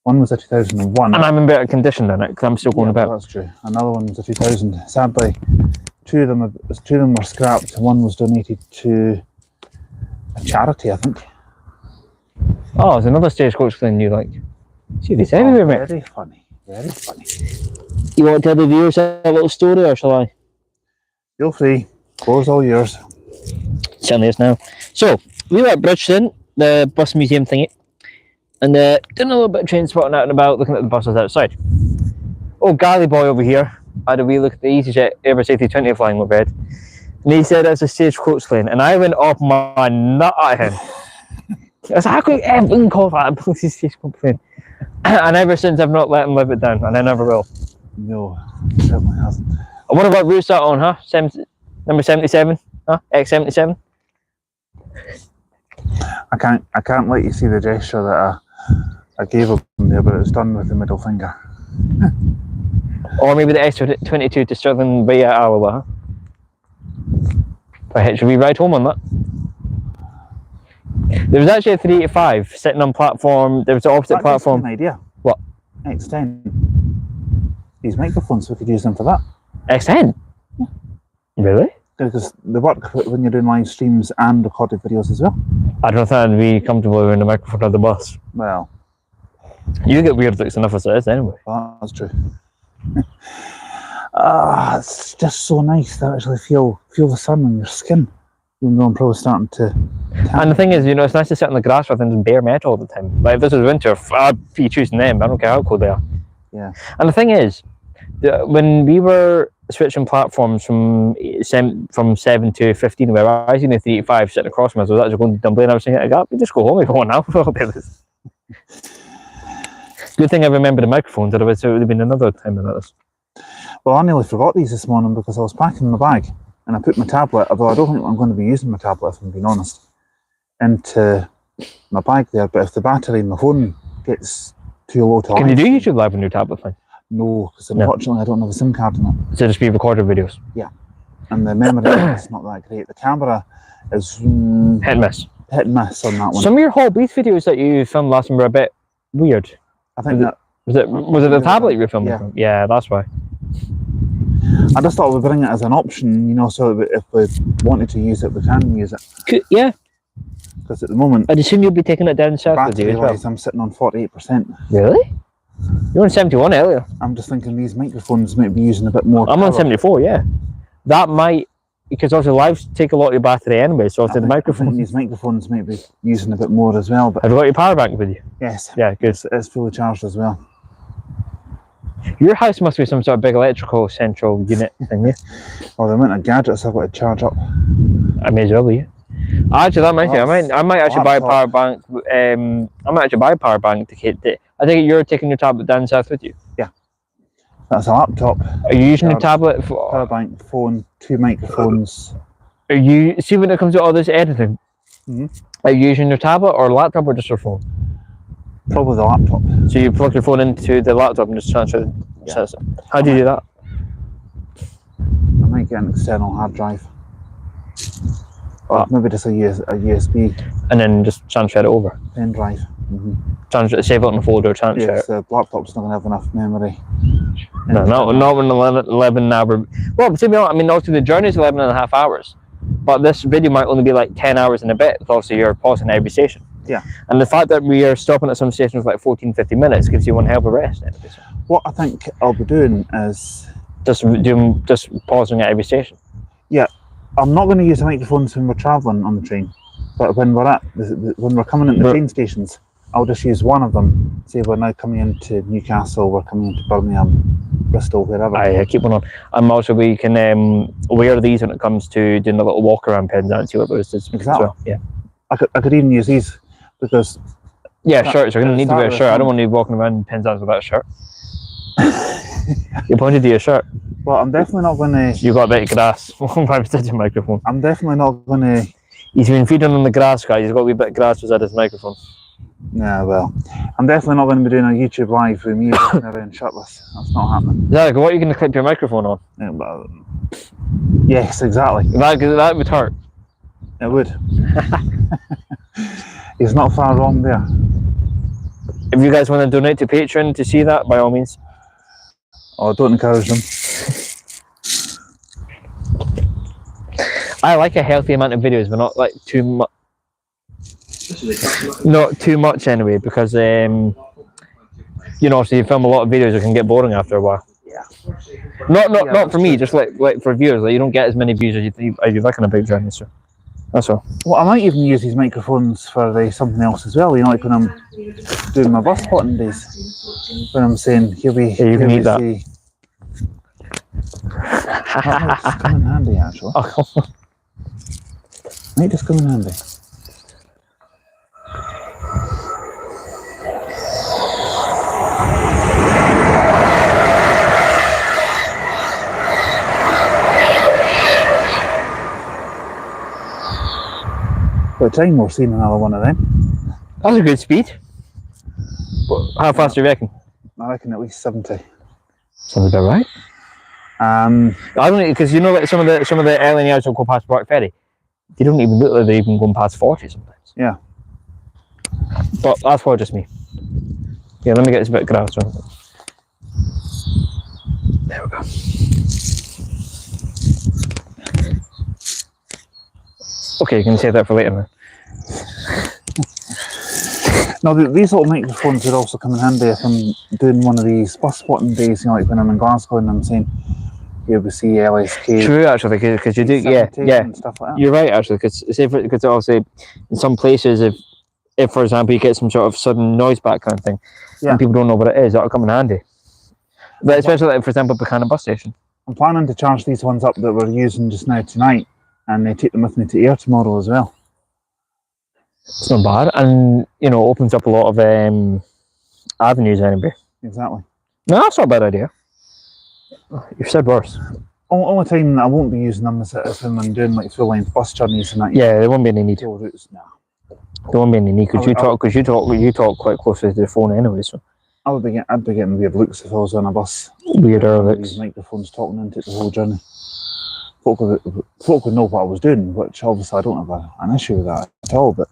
One was a 2001. And I'm in better condition than it, because I'm still going about. That's true. Another one was a 2000. Sadly, two of them were scrapped. One was donated to a charity, I think. Oh, there's another stagecoach thing you like. See, this everywhere, mate. Very funny. Very funny. You want to tell the viewers a little story, or shall I? Feel free. Close all yours. Certainly is now. So, we were at Bridgeton, the bus museum thingy, and doing a little bit of train spotting out and about, looking at the buses outside. Oh, Galley boy over here had a wee look at the EasyJet Airbus A320 flying overhead, and he said it's a stagecoach lane, and I went off my nut at him. I was like, how could you ever call that a bloody stagecoach lane? And ever since, I've not let him live it down, and I never will. No, certainly hasn't. And what about routes that on, huh? Number 77, huh? X77. I can't let you see the gesture that I gave him there, but it was done with the middle finger. Or maybe the X22 to Stirling via Alloa, huh? Right, should we ride home on that? There was actually a 385 sitting on platform. There was the opposite platform. An idea. What? X10. These microphones, we could use them for that. X10? Yeah. Really? Because they work when you're doing live streams and recorded videos as well. I don't think I'd be comfortable in the microphone of the bus. Well, you get weird looks enough as it is anyway. That's true. It's just so nice to actually feel the sun on your skin. Even though I'm probably starting to... And the thing is, you know, it's nice to sit on the grass rather than bare metal all the time. Like, if this was winter, I'd be choosing them, I don't care how cold they are. Yeah. And the thing is, when we were switching platforms from 7 to 15, where I was in the 385 sitting across from us, I was actually going to Dunblane, and I was thinking, you just go home if you want now. Good thing I remember the microphones, otherwise it would have been another time like this. Well, I nearly forgot these this morning because I was packing my bag and I put my tablet, although I don't think I'm going to be using my tablet if I'm being honest, into my bag there. But if the battery in my phone gets too low to... Can you do YouTube Live on your tablet thing? No, because unfortunately I don't have a SIM card in it. So just be recorded videos? Yeah. And the memory is not that great. The camera is... hit and miss. Hit and miss on that one. Some of your whole beef videos that you filmed last time were a bit weird. I think was it the tablet you were filming from? Yeah, that's why. I just thought we'd bring it as an option, you know, so that if we wanted to use it, we can use it. Yeah. Because at the moment... I'd assume you'll be taking it down south with you as well. I'm sitting on 48%. Really? You were on 71 earlier. I'm just thinking these microphones might be using a bit more I'm power. on 74, yeah. That might... Because also lives take a lot of your battery anyway, so the microphone... I think these microphones might be using a bit more as well. But have you got your power bank with you? Yes. Yeah, good. It's fully charged as well. Your house must be some sort of big electrical central unit thing, yeah? Or the amount of gadgets I've got to charge up. I may as well be, yeah. Actually, that might be. I might actually buy a power bank. I might actually buy a power bank to get. I think you're taking your tablet down south with you. Yeah. That's a laptop. Are you using the tablet for power bank, phone, 2 microphones? Are you see when it comes to all this editing? Mm-hmm. Are you using your tablet or laptop or just your phone? Probably the laptop. So you plug your phone into the laptop and just transfer. Yeah. How do you do that? I might get an external hard drive. Or maybe just a USB. And then just transfer it over. Pen drive. Transfer, save it on the folder, transfer Yes, it. the laptop's not going to have enough memory. No, not when 11 hour. Well, to be honest, I mean, also the journey's 11 and a half hours. But this video might only be like 10 hours and a bit, with obviously you're pausing every station. Yeah. And the fact that we are stopping at some stations for like 14, 15 minutes gives you one hell of a rest. Anyway, so. What I think I'll be doing is Just pausing at every station. Yeah, I'm not going to use the microphones when we're travelling on the train, but when we're when we're coming into the train stations, I'll just use one of them. Say we're now coming into Newcastle, we're coming into Birmingham, Bristol, wherever. I keep one on. And also we can wear these when it comes to doing a little walk around Penzance and see what those is. Exactly. So, yeah. I could even use these because. Yeah, shirts. You're going to need to wear a shirt. I don't want to be walking around Penzance without a shirt. You pointed to your shirt. Well, I'm definitely not going to. You got a bit of grass. Why was that your microphone? I'm definitely not going to. He's been feeding on the grass, guys. He's got a wee bit of grass beside his microphone. Yeah, well, I'm definitely not going to be doing a YouTube live with me walking around shirtless. That's not happening. Zach, what are you going to clip your microphone on? Yeah, but, yes, exactly. That would hurt. It would. He's not far wrong there. If you guys want to donate to Patreon to see that, by all means. Oh, don't encourage them. I like a healthy amount of videos, but not like too much. Not too much anyway, because you know, so you film a lot of videos, it can get boring after a while. Yeah. Not for me, just like for viewers. Like you don't get as many views as you like on a big channel. So that's all. Well, I might even use these microphones for something else as well. You know, like when I'm doing my bus spotting days, when I'm saying here we. Yeah, you can eat that. That might just come in handy, actually. Oh, come on. Might just come in handy. By the time we're seeing another one of them. That's a good speed. How fast do you reckon? I reckon at least 70. Sounds about right. I don't, because you know, like some of the LNERs will go past Park Ferry. They don't even look like they're even going past 40 sometimes. Yeah. But that's probably just me. Yeah, let me get this bit of grass on. There we go. Okay, you can save that for later now. Now, these little microphones would also come in handy if I'm doing one of these bus spotting days, you know, like when I'm in Glasgow and I'm saying, here we see LSK. True, actually, because you do, yeah. And stuff like that. You're right, actually, because also in some places, if for example you get some sort of sudden noise background thing, and people don't know what it is, that'll come in handy. But especially, like, for example, Buchanan bus station. I'm planning to charge these ones up that we're using just now tonight, and they take them with me to air tomorrow as well. It's not bad, and you know, opens up a lot of avenues anyway. Exactly. No, that's not a bad idea. You've said worse. Only time that I won't be using them is when I'm doing like full length bus journeys and that. Yeah, there won't be any need. Routes. No. There won't be any need because you talk quite closely to the phone anyway. So I'd be getting weird looks if I was on a bus. Weirder looks. These microphones talking into it the whole journey. Folk would know what I was doing, which obviously I don't have an issue with that at all. But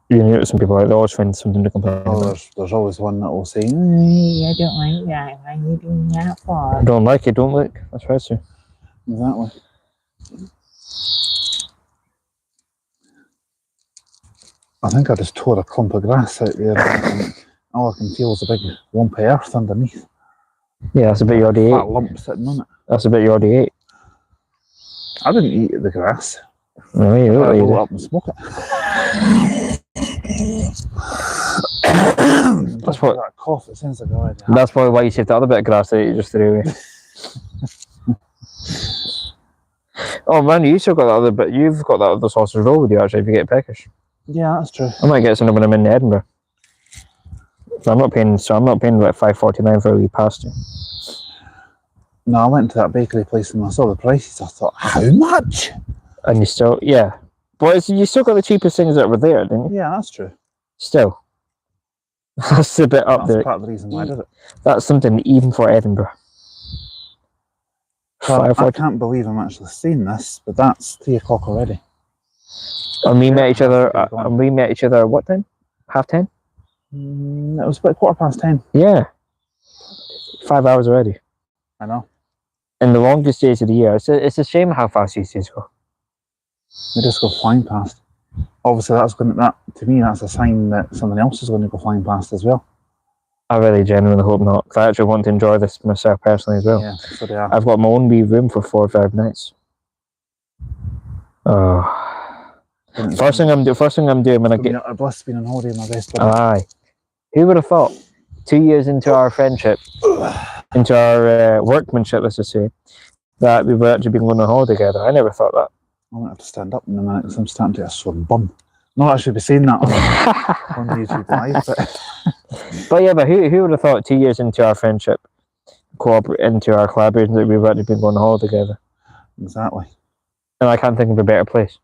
you know, some people they always find something to complain about. There's always one that will say, I don't like that. Why are you doing that for? Don't like it, don't look. That's right, sir. Exactly. I think I just tore a clump of grass out there. All I can feel is a big lump of earth underneath. Yeah, that's a bit you already ate. Fat lump sitting on it. That's a bit you already ate. I didn't eat the grass. No, you don't I eat roll it. up and smoke it. That's what that cough. It sounds like already. That's probably why you saved the other bit of grass that you just threw away. Oh man, you still got that other bit. You've got that other sausage roll with you actually. If you get peckish. Yeah, that's true. I might get some when I'm in Edinburgh. So I'm not paying like $5.49 for a wee pasta. No, I went to that bakery place and I saw the prices. I thought, how much? And you still, yeah. But you still got the cheapest things that were there, didn't you? Yeah, that's true. Still. That's a bit up there. That's part of the reason why I did it. That's something even for Edinburgh. Well, I can't believe I'm actually seeing this, but that's 3 o'clock already. And we met each other. What time? 10:30? It was about 10:15. Yeah. 5 hours already. I know. In the longest days of the year. It's a shame how fast these days go. They just go flying past. obviously that to me that's a sign that something else is going to go flying past as well. I really genuinely hope not, because I actually want to enjoy this myself personally as well. Yeah, so they are. I've got my own wee room for 4 or 5 nights. Oh. First thing I'm doing when I get... A bliss being on holiday, my best buddy. Aye. Who would have thought, 2 years into our friendship, into our workmanship, let's just say, that we would actually be going on holiday together? I never thought that. I'm going to have to stand up in a minute because I'm starting to get a sore bum. Not that I should be saying that on YouTube Live, but yeah, but who would have thought 2 years into our friendship, into our collaboration, that we would actually be going on holiday together? Exactly. And I can't think of a better place.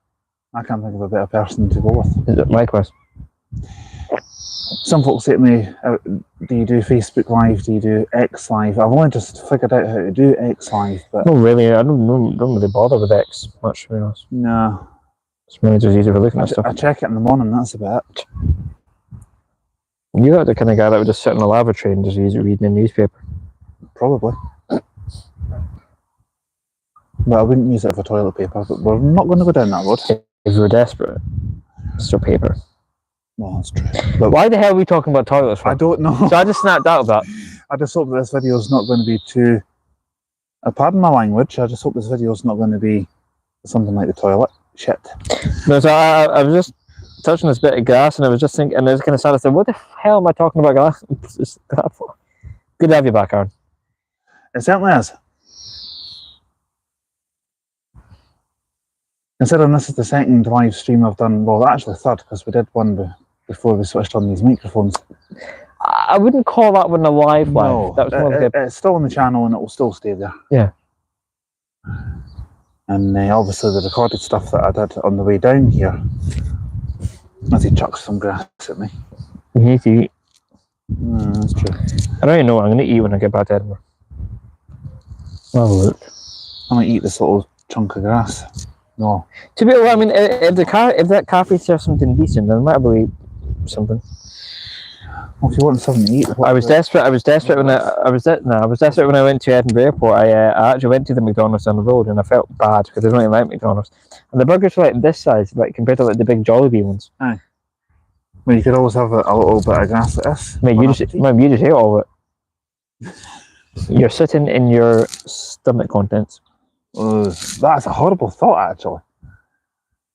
I can't think of a better person to go with. Is it likewise? Some folks say to me, do you do Facebook Live? Do you do X Live? I've only just figured out how to do X Live, but... No, really, I don't really bother with X much, to be honest. No. It's really just easy for looking at stuff. I check it in the morning, that's about it. You're the kind of guy that would just sit in a lavatory and just easy reading a newspaper. Probably. Well, I wouldn't use it for toilet paper, but we're not going to go down that road. If you were desperate, it's still paper. Well, that's true. But why the hell are we talking about toilets for? I don't know. So I just snapped out of that. I just hope that this video is not going to be too... pardon my language, I just hope this video is not going to be something like the toilet. Shit. No, so I was just touching this bit of grass and I was just thinking, and I was kind of sad. I said, what the hell am I talking about grass? Good to have you back, Aaron. It certainly is. Considering this is the second live stream I've done, well, actually third, because we did one before we switched on these microphones. I wouldn't call that one a live. No, that was more like it's still on the channel and it will still stay there. Yeah. And obviously the recorded stuff that I did on the way down here, as he chucks some grass at me. You need to eat. That's true. I don't even know what I'm going to eat when I get back to Edinburgh. I'll have a look. I might eat this little chunk of grass. No. To be honest, I mean, if that cafe serves something decent, then I might be something. Well, if you want something to eat, I was desperate when I went to Edinburgh Airport. I actually went to the McDonald's on the road, and I felt bad because I don't even like McDonald's. And the burgers were like this size, like compared to like the big Jollibee ones. Aye. Well, you could always have a little bit of grass like this. Mate, you just ate all of it. You're sitting in your stomach contents. That's a horrible thought, actually.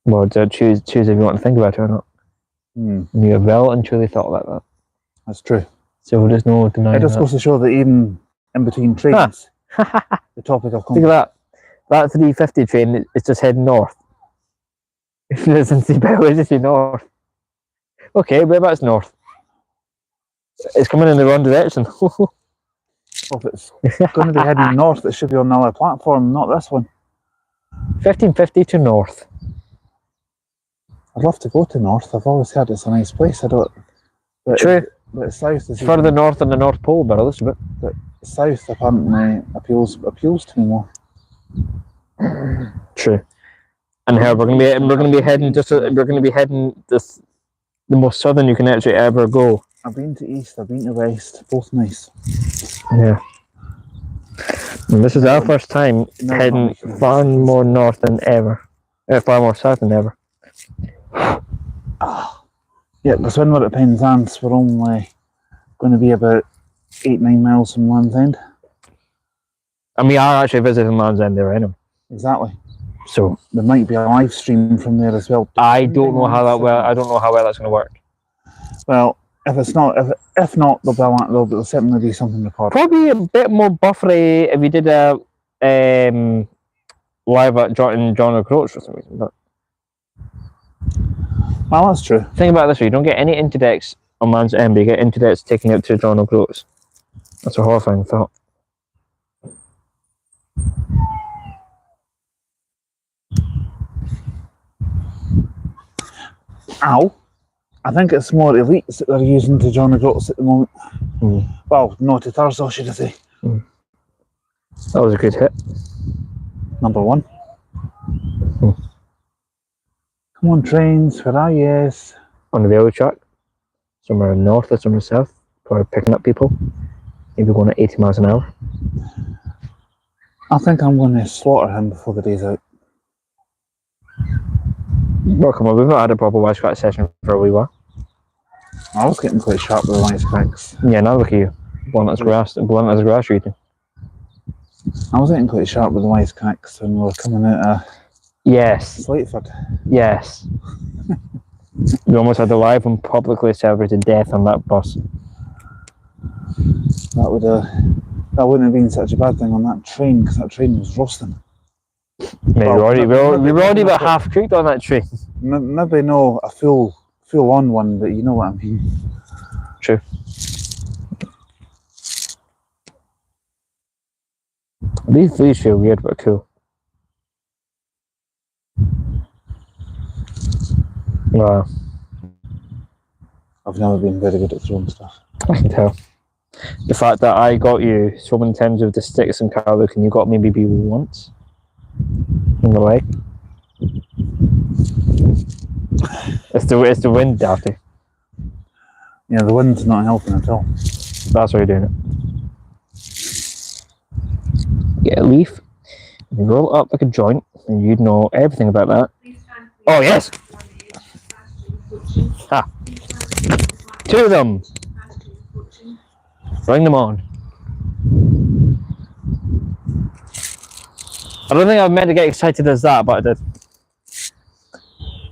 Well, choose if you want to think about it or not. You have well and truly thought like that. That's true. So there's no denying it just goes to show that even in between trains, the topic of... Look at that. That 350 train is just heading north. If it doesn't see better, it's just north. Okay, whereabouts north? It's coming in the wrong direction. Well, if it's going to be heading north, it should be on another platform, not this one. 1550 to north. I'd love to go to north. I've always heard it's a nice place. I don't... But true. But south is... further north than the North Pole, by the looks of it. But south apparently appeals to me more. True. And here we're going to be heading this the most southern you can actually ever go. I've been to east, I've been to west, both nice. Yeah. And this is our first time heading far more north than ever. Far more south than ever. Yeah, because when we're at Penzance, we're only going to be about 8-9 miles from Land's End. And we are actually visiting Land's End there anyway. Exactly. So there might be a live stream from there as well. I don't know how well that's going to work. Well, if not, there'll certainly be something recorded. Probably a bit more buffery if you did a live at John O'Groats for some reason. But well, that's true. Think about it this way: you don't get any interdects on Land's End, but you get interdects taking out to John O'Groats. That's a horrifying thought. Ow. I think it's more elites that they're using to John O'Groats at the moment. Well, no, to Thursday, should I say. That was a good hit. Number 1. Come on, trains, where are you? On the railway track. Somewhere north or somewhere south. For picking up people. Maybe going at 80 miles an hour. I think I'm going to slaughter him before the day's out. Well, come on, we've not had a proper wisecrack session for a wee while. I was getting quite sharp with the wisecracks. Yeah, now look at you. Blunt as grass reading. I was getting quite sharp with the wisecracks when we were coming out of Yes. Wallyford. Yes. We almost had the live and publicly celebrated death on that bus. That wouldn't have been such a bad thing on that train, because that train was roasting. Maybe Well, we were already about maybe- half cooked on that train. Maybe no a full on one, but you know what I mean. True. These feel weird but cool. Wow, I've never been very good at throwing stuff. I can tell. The fact that I got you so many times with the sticks and Carluke and you got me maybe once in the leg. It's the wind, Darty. Yeah, the wind's not helping at all. That's why you're doing it. Get a leaf, and you roll it up like a joint, and you'd know everything about that. Oh yes! Ah. Two of them! Bring them on. I don't think I meant to get excited as that, but I did.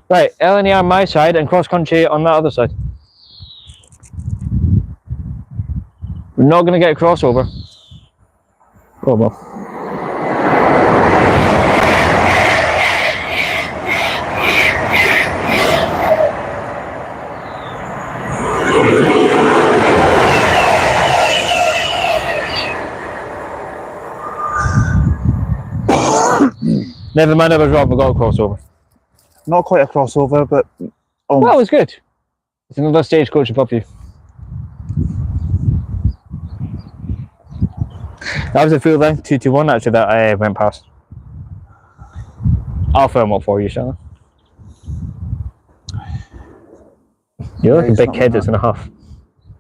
Right, LNE on my side and cross country on that other side. We're not going to get a crossover. Oh well. Never mind, I was wrong, we got a crossover. Not quite a crossover, but Well, it was good. It's another stagecoach above you. That was a full length 221 actually that I went past. I'll film it for you, shall I? You're like a he's big not kid gonna- that's in a huff.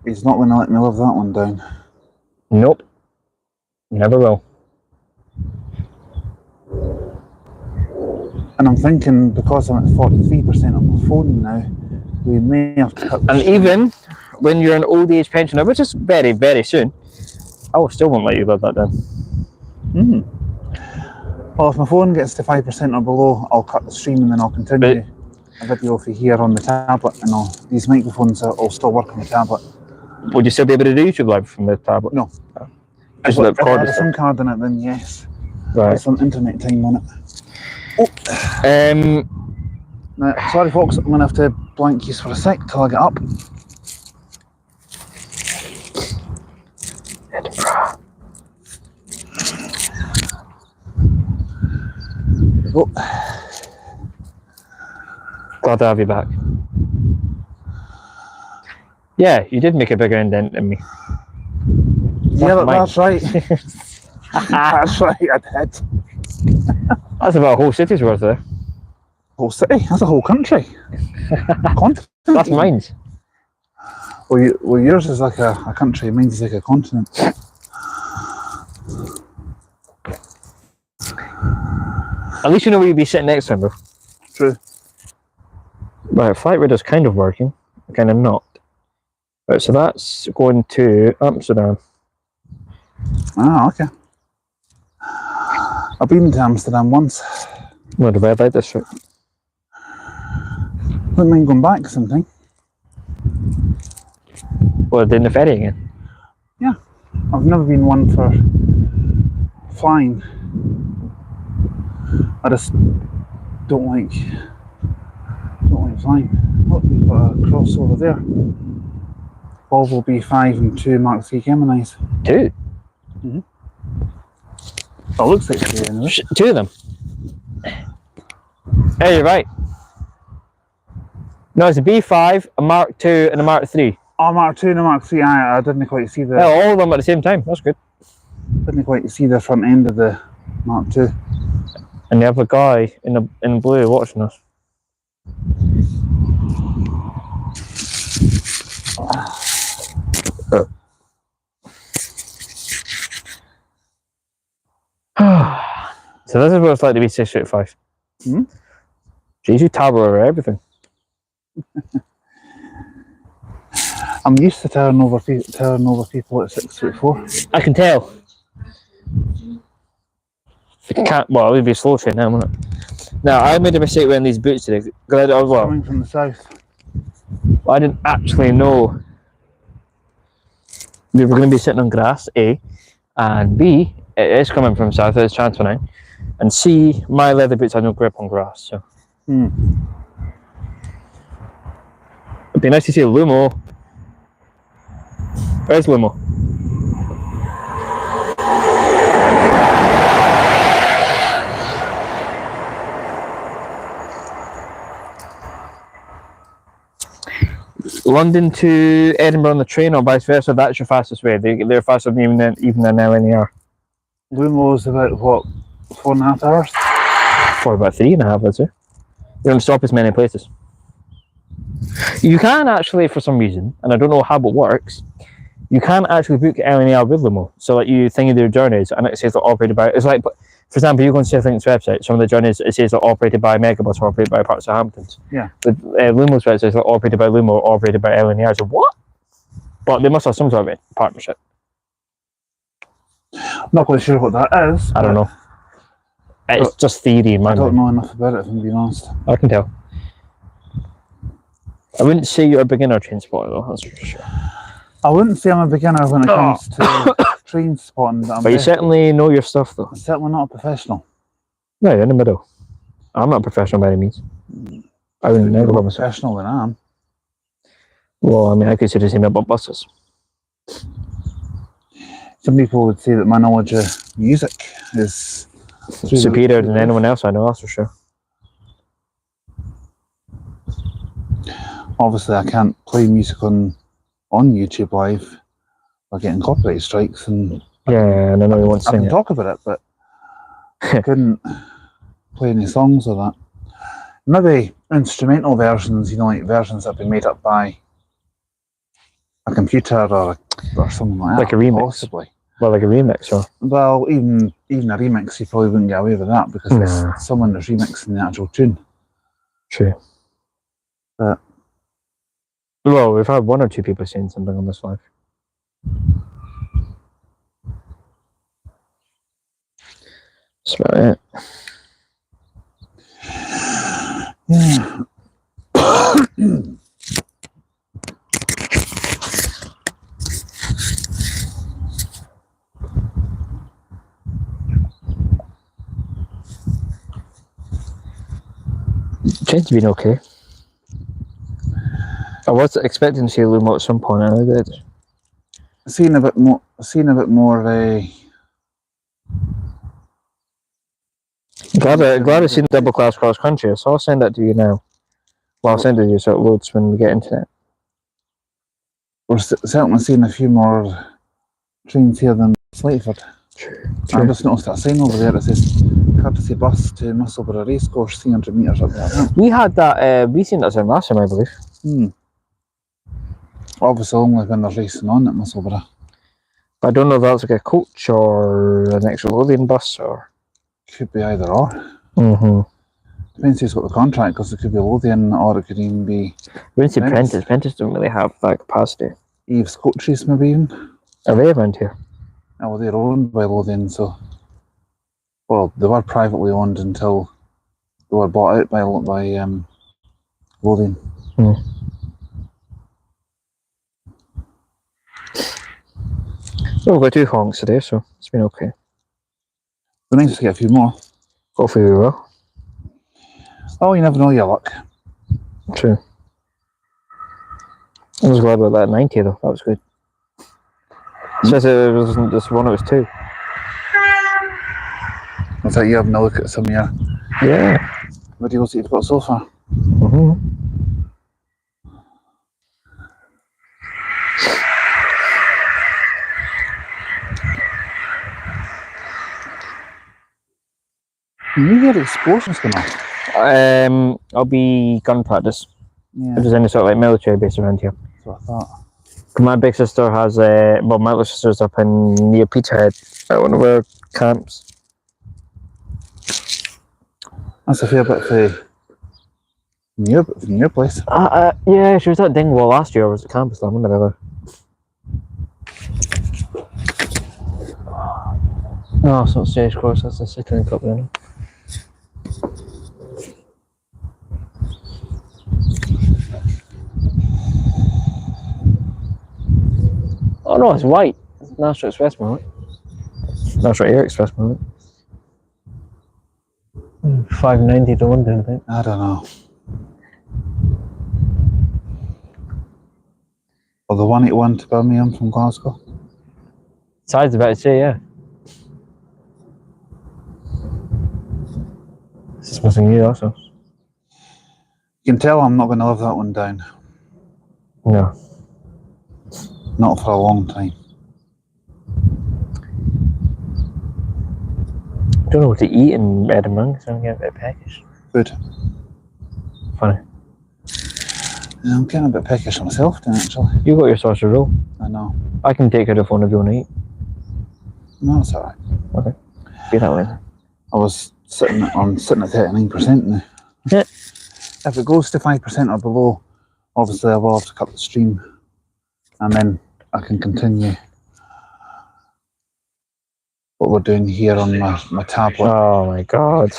he's not going to let me live that one down. Nope. Never will. And I'm thinking, because I'm at 43% on my phone now, we may have to cut the And stream. even when you're an old age pensioner, which is very, very soon, I will still won't let you live that down. Well, if my phone gets to 5% or below, I'll cut the stream and then I'll continue a video for here on the tablet, and these microphones will still work on the tablet. Would you still be able to do YouTube live from the tablet? No. Just If the I record had a stuff. SIM card in it, then yes. Right. There's some internet time on it. Now, sorry folks, I'm going to have to blank you for a sec till I get up. Edinburgh. There we go. Glad to have you back. Yeah, you did make a bigger indent than me. Yeah, Fuck mine. that's right. That's right, I did. That's about a whole city's worth there. Whole city, that's a whole country. Continent. That's mine. Well, yours is like a country, mine's is like a continent. At least you know where you'd be sitting next to him, bro. True. Right, flight radar's kind of working, kind of not. Right, so that's going to Amsterdam. Ah, okay. I've been to Amsterdam once. Well, the red light district. Wouldn't mind going back sometime. Well, doing the ferry again. Yeah, I've never been one for flying. I just don't like flying. Look, we've got a crossover there. Volvo B5 and 2 Mark III Geminis. Two? Oh, it looks like 2 anyway. Two of them. Hey, you're right. No, it's a B5, a Mark II, and a Mark III. Oh, Mark II and a Mark III. I didn't quite see the. Yeah, all of them at the same time. That's good. Didn't quite see the front end of the Mark II. And you have a guy in blue watching us. So this is what it's like to be 6'5". Hmm? Jeez, you tower over everything. I'm used to towering over people at 6'4". I can tell. It can't. Well, it would be a slow train now, wouldn't it? Now, I made a mistake wearing these boots today. Coming from the south. I didn't actually know we were going to be sitting on grass, A, and B, it is coming from south, it's transferring, and C, my leather boots have no grip on grass, so. It'd be nice to see Lumo. Where's Lumo? London to Edinburgh on the train or vice versa, that's your fastest way. They're faster than even an LNER. Lumo's about, what, 4.5 hours? For about 3.5, I'd say. They don't stop as many places. You can actually, for some reason, and I don't know how it works, you can actually book LNER with Lumo. So like you think of their journeys and it says they're operated by, it's like, for example, you go on Sailthink's website, some of the journeys, it says they're operated by Megabus or operated by parts of Hamptons. Yeah. But Lumo's website says they're operated by Lumo or operated by LNER. So what? But they must have some sort of partnership. I'm not quite sure what that is. I don't know. It's just theory in my mind. I don't know enough about it, if I'm being honest. I can tell. I wouldn't say you're a beginner train spotter though, that's for sure. I wouldn't say I'm a beginner when it comes to train spotting. But you certainly know your stuff though. I'm certainly not a professional. No, you're in the middle. I'm not a professional by any means. I would never call myself professional than I am. Well, I mean, I could say the same about buses. Some people would say that my knowledge of music is superior than anyone else I know, that's for sure. Obviously, I can't play music on YouTube live by getting copyright strikes, and yeah, and I know you want to I sing can it. talk about it, but I couldn't play any songs or that. Maybe instrumental versions, you know, like versions that have been made up by a computer or something like that. Like a remix? Possibly. Well, like a remix, or? Well, even a remix, you probably wouldn't get away with that because it's someone that's remixing the actual tune. True. Well, we've had one or two people saying something on this live. That's about it. Yeah. Train's been okay. I was expecting to see Lumo at some point, and I did. Seen a bit more of a. Glad I've seen double class cross country, so I'll send that to you now. Well, I'll send it to you so it loads when we get into it. We're certainly seeing a few more trains here than Wallyford. True. I just noticed that sign over there that says courtesy bus to Musselburgh Racecourse, 300 metres up there. We had that, we seen that sign last time, I believe. Obviously only when there's racing on at Musselburgh. I don't know if that's like a coach or an extra loading bus or... Could be either or. Depends who's got the contract, because it could be Lothian or it could even be... We didn't see Prentice. Prentice don't really have that capacity. Eve's coaches maybe even. Are they around here? Oh, well, they're owned by Lothian, so... Well, they were privately owned until they were bought out by Lothian. Well, we've got 2 honks today, so it's been okay. It'd be nice to get a few more. Hopefully we will. Oh, you never know your luck. True. I was glad about that 90 though, that was good. Especially it wasn't just one, it was 2. Looks like you having a look at some of your videos that you've got so far. You hear explosions going off? I'll be gun practice. Yeah. If there's any sort of like military base around here. That's what I thought. My big sister has well, my little sister's up in near Peterhead at one of our camps. That's a fair bit for From your place. Yeah, she was at Dingwall last year. I was at campus. I wonder ever. No, it's not stage course. That's the cycling cup then. Oh no, it's white. It's National Express moment. National Air Express moment. 590 to London, I think. I don't know. Or the 181 to Birmingham from Glasgow. Side's about to say, yeah. This is something new also. You can tell I'm not going to live that one down. No. Not for a long time. I don't know what to eat in Edinburgh, so I'm getting a bit peckish. Food. Funny. Yeah, I'm getting a bit peckish myself, actually. You got your sausage roll. I know. I can take out the phone if you want to eat. No, it's alright. Okay. Be that way. I was sitting at 39% now. Yeah. If it goes to 5% or below, obviously I will have to cut the stream, and then I can continue what we're doing here on my tablet Oh my god.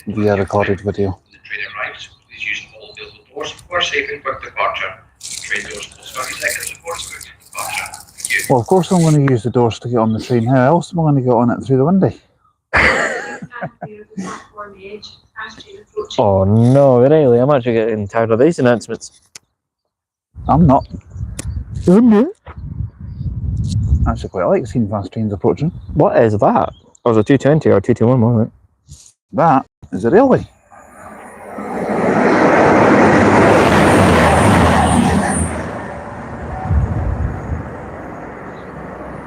via recorded video. The train arrives, please use all available doors for safe and quick departure. Train doors close 30 seconds before quick departure. Thank you. Well, of course I'm going to use the doors to get on the train. How else am I going to get on it through the window? Oh no, really? I'm actually getting tired of these announcements. I'm not. Mm-hmm. I actually quite like seeing fast trains approaching. What is that? Oh, it was a 220 or 221, wasn't it? That is a railway.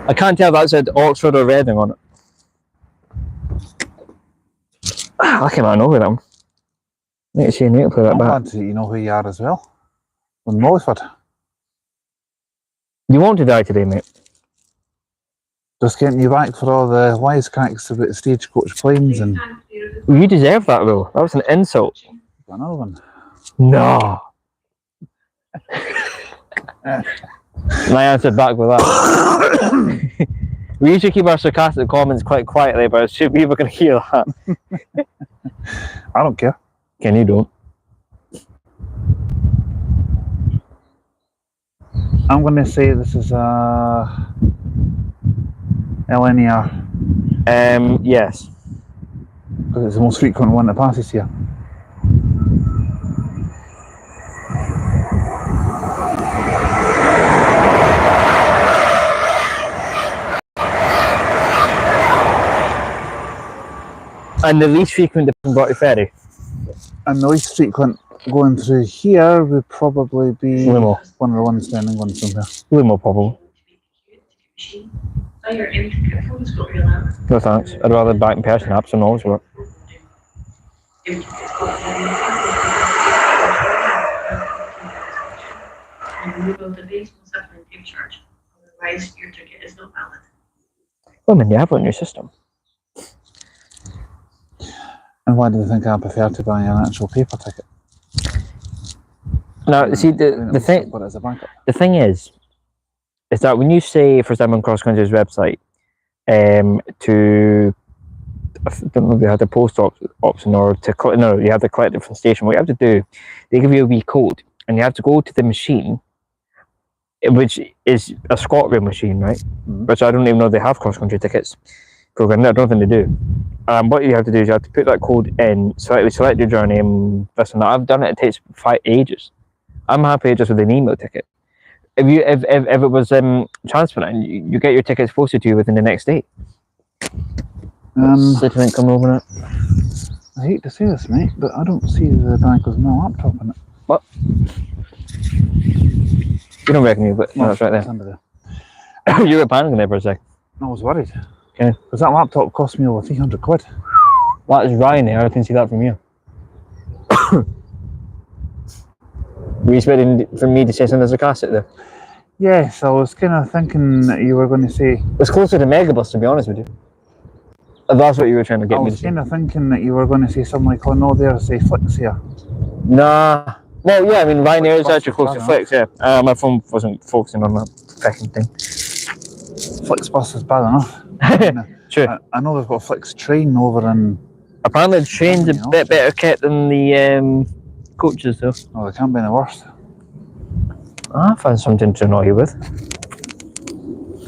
I can't tell if that said Oxford or Reading on it. I came out of nowhere, that one. I need to see you need to play that I'm back. glad that you know who you are as well. From Wallyford. You want to die today, mate? Just getting you back for all the wisecracks about stagecoach planes and You deserve that, though. That was an insult. another one. No. And I answered back with that. We usually keep our sarcastic comments quite quietly, but I assume people can hear that. I don't care. Can you don't? I'm going to say this is a LNER Yes. because it's the most frequent one that passes here. And the least frequent from Broughty Ferry? And the least frequent going through here would probably be Limo. one of the ones down England somewhere. Limo, probably. No thanks. I'd rather back in person. Apps don't always work. Otherwise, your ticket is not valid. Well, I mean, you have it on your system. And why do you think I prefer to buy an actual paper ticket? Now, see, the thing, But as a backup. the thing is that when you say, for example, on Cross Country's website, to, I don't know if they had the post option or to, no, you have to collect it from the station. What you have to do, they give you a wee code, and you have to go to the machine, which is a ScotRail machine, right? Mm-hmm. Which I don't even know they have cross country tickets program. I don't think they do. What you have to do is you have to put that code in, select your journey, and this and that. I've done it. It takes ages. I'm happy just with an email ticket. If it was transparent, you get your tickets posted to you within the next day. Cityline coming over it. I hate to say this, mate, but I don't see the bag with my laptop in it. What? You don't reckon you, but no, it's right it's there. under there. You were panicking there for a sec. I was worried. Okay. Because that laptop cost me over 300 quid. That is Ryanair. I can see that from you. Were you expecting for me to say something sarcastic there? Yes, I was kind of thinking that you were going to say... It's closer to Megabus, to be honest with you. If that's what you were trying to get I me to was say. kind of thinking that you were going to say something like, oh no, there's a Flix here. Nah. Well, yeah, I mean, Ryanair is Flixbus actually close to is Flix, yeah. My phone wasn't focusing on that fucking thing. Flixbus is bad enough. True. I know they've got Flix train over in. Apparently, the train's a bit better kept than the coaches, though. Oh, they can't be any worse. I found something to annoy you with.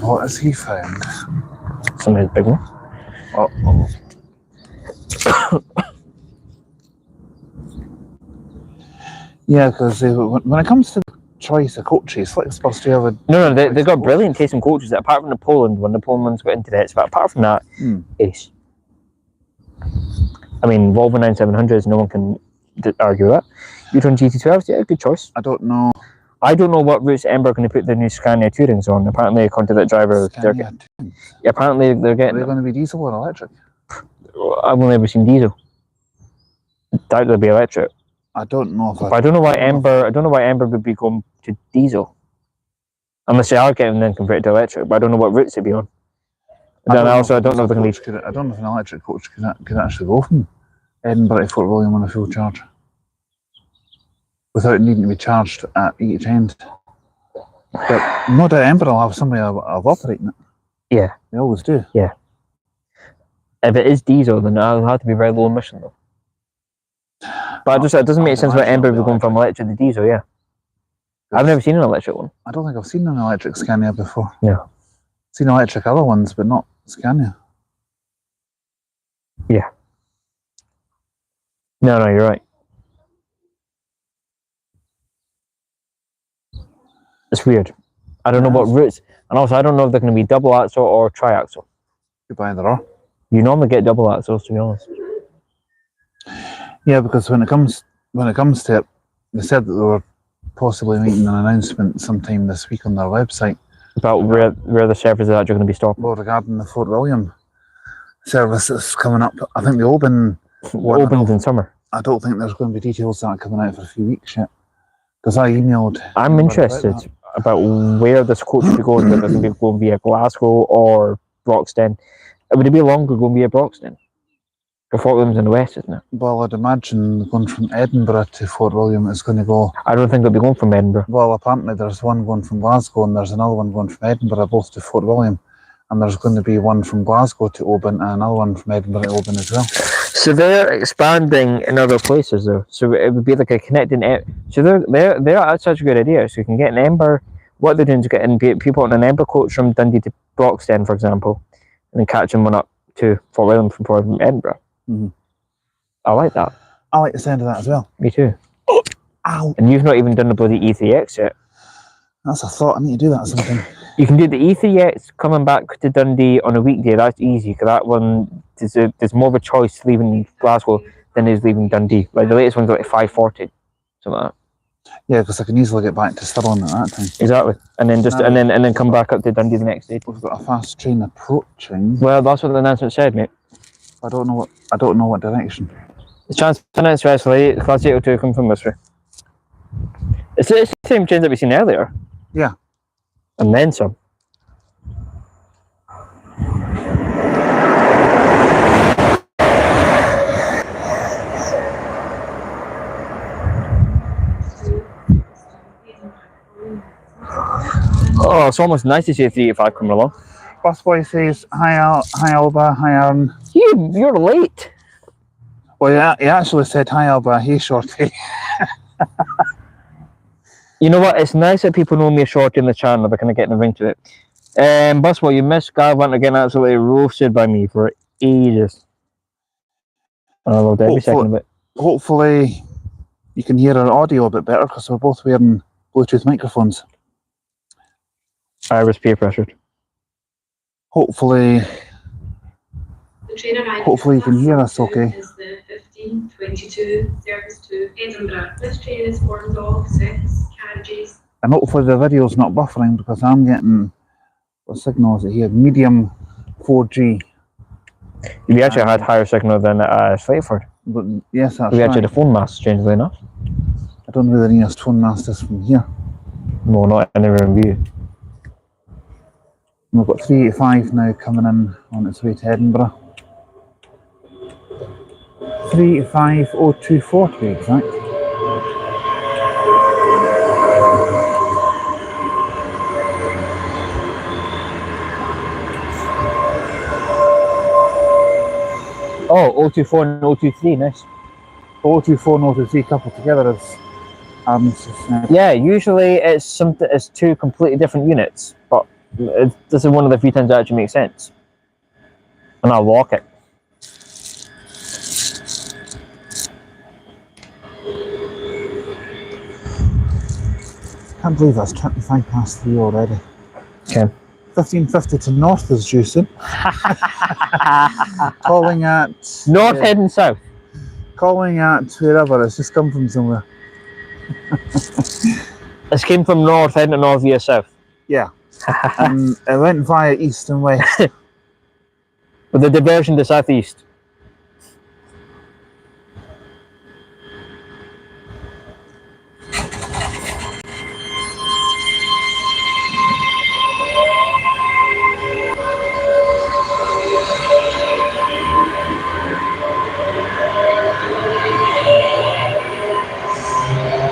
What has he found? Something's big one. Oh. Yeah, because when it comes to the choice of coaches, Flixbus do have a. No, they've got brilliant taste in coaches. Apart from the Poland one, the Poland one's got internets, but apart from that, ace. I mean, Volvo 9700s, no one can argue that. U-Turn GT12s, yeah, good choice. I don't know. I don't know what routes Ember are going to put the new Scania Tourings on. Apparently, according to that driver, apparently they're getting. Are they going to be diesel or electric? I've only ever seen diesel. I doubt they'll be electric. I don't know if. I don't know why Ember. I don't know why Ember would be going to diesel, unless they are getting then converted to electric. But I don't know what routes they'd be on. I don't know if I don't know if an electric coach could actually go from Edinburgh to Fort William on a full charge without needing to be charged at each end. But no doubt Edinburgh will have somebody of operating it. Yeah, they always do. Yeah. If it is diesel, then it'll have to be very low emission though. But it doesn't make sense why Ember would be going from electric to diesel. Yeah, I've never seen an electric one. I don't think I've seen an electric Scania before. No. Seen electric other ones, but not Scania. Yeah. No, you're right. It's weird. I don't know what routes, and also I don't know if they're going to be double axle or triaxle. Could be either or. You normally get double axles, to be honest. Yeah, because when it comes to it, they said that they were possibly making an announcement sometime this week on their website about where the service is actually going to be stopped. Well, regarding the Fort William service that's coming up, I think the Oban opens in summer. I don't think there's going to be details that are coming out for a few weeks yet. Because I emailed. I'm interested about where this coach will be going. Whether it's going to be going via Glasgow or Broxton. Would it be longer going via Broxton? Fort William's in the west, isn't it? Well, I'd imagine going from Edinburgh to Fort William is going to go. I don't think they'll be going from Edinburgh. Well, apparently there's one going from Glasgow and there's another one going from Edinburgh, both to Fort William. And there's going to be one from Glasgow to Oban and another one from Edinburgh to Oban as well. So they're expanding in other places though. So it would be like a connecting. So that's such a good idea. So you can get an Ember. What they're doing is getting people on an Ember coach from Dundee to Broxton, for example, and then catching one up to Fort William from Edinburgh. Mm-hmm. I like that. I like the sound of that as well. Me too. Ow! And you've not even done the bloody E3X yet. That's a thought. I need to do that or something. You can do the E3X coming back to Dundee on a weekday. That's easy because that one there's more of a choice leaving Glasgow than is leaving Dundee. Like the latest one's like 5:40, something like that. Yeah, because I can easily get back to Stirling at that time. Exactly, and then and then come back up to Dundee the next day. We've got a fast train approaching. Well, that's what the announcement said, mate. I don't know what direction. The Transcontinental Express Class 802 come from this way. It's the same trains that we've seen earlier. Yeah. And then some. Oh, it's almost nice to see a 385 coming along. Busboy says, hi Alba, hi Aaron. You're late. Well, yeah, he actually said, hi Alba, hey Shorty. You know what? It's nice that people know me as Shorty in the channel. They're kind of getting a ring to it. Busboy, you missed Garvant again, absolutely roasted by me for ages. I loved every second of it. Hopefully, you can hear our audio a bit better because we're both wearing Bluetooth microphones. I was peer pressured. Hopefully you can hear us okay. Is the 1522 service to Edinburgh. This train is formed of 6 carriages. And hopefully the video's not buffering because I'm getting, what signal is it here? Medium 4G. We actually had higher signal than Wallyford. But yes, that's we actually right. had a phone mast, strangely enough. I don't know where the nearest phone mast is from here. No, not anywhere in view. We've got 385 now coming in on its way to Edinburgh. 3850240 to be exact. Oh, 024 and 023, nice. 024 and 023 coupled together is Yeah, usually it's two completely different units, but this is one of the few times that actually makes sense. And I'll walk it. Can't believe that's 25 past 3 already. Okay. 1550 to north is due soon. Calling at North heading south. calling at wherever, it's just come from somewhere. This came from north heading north via south. Yeah. And it went via east and west. With the diversion to southeast.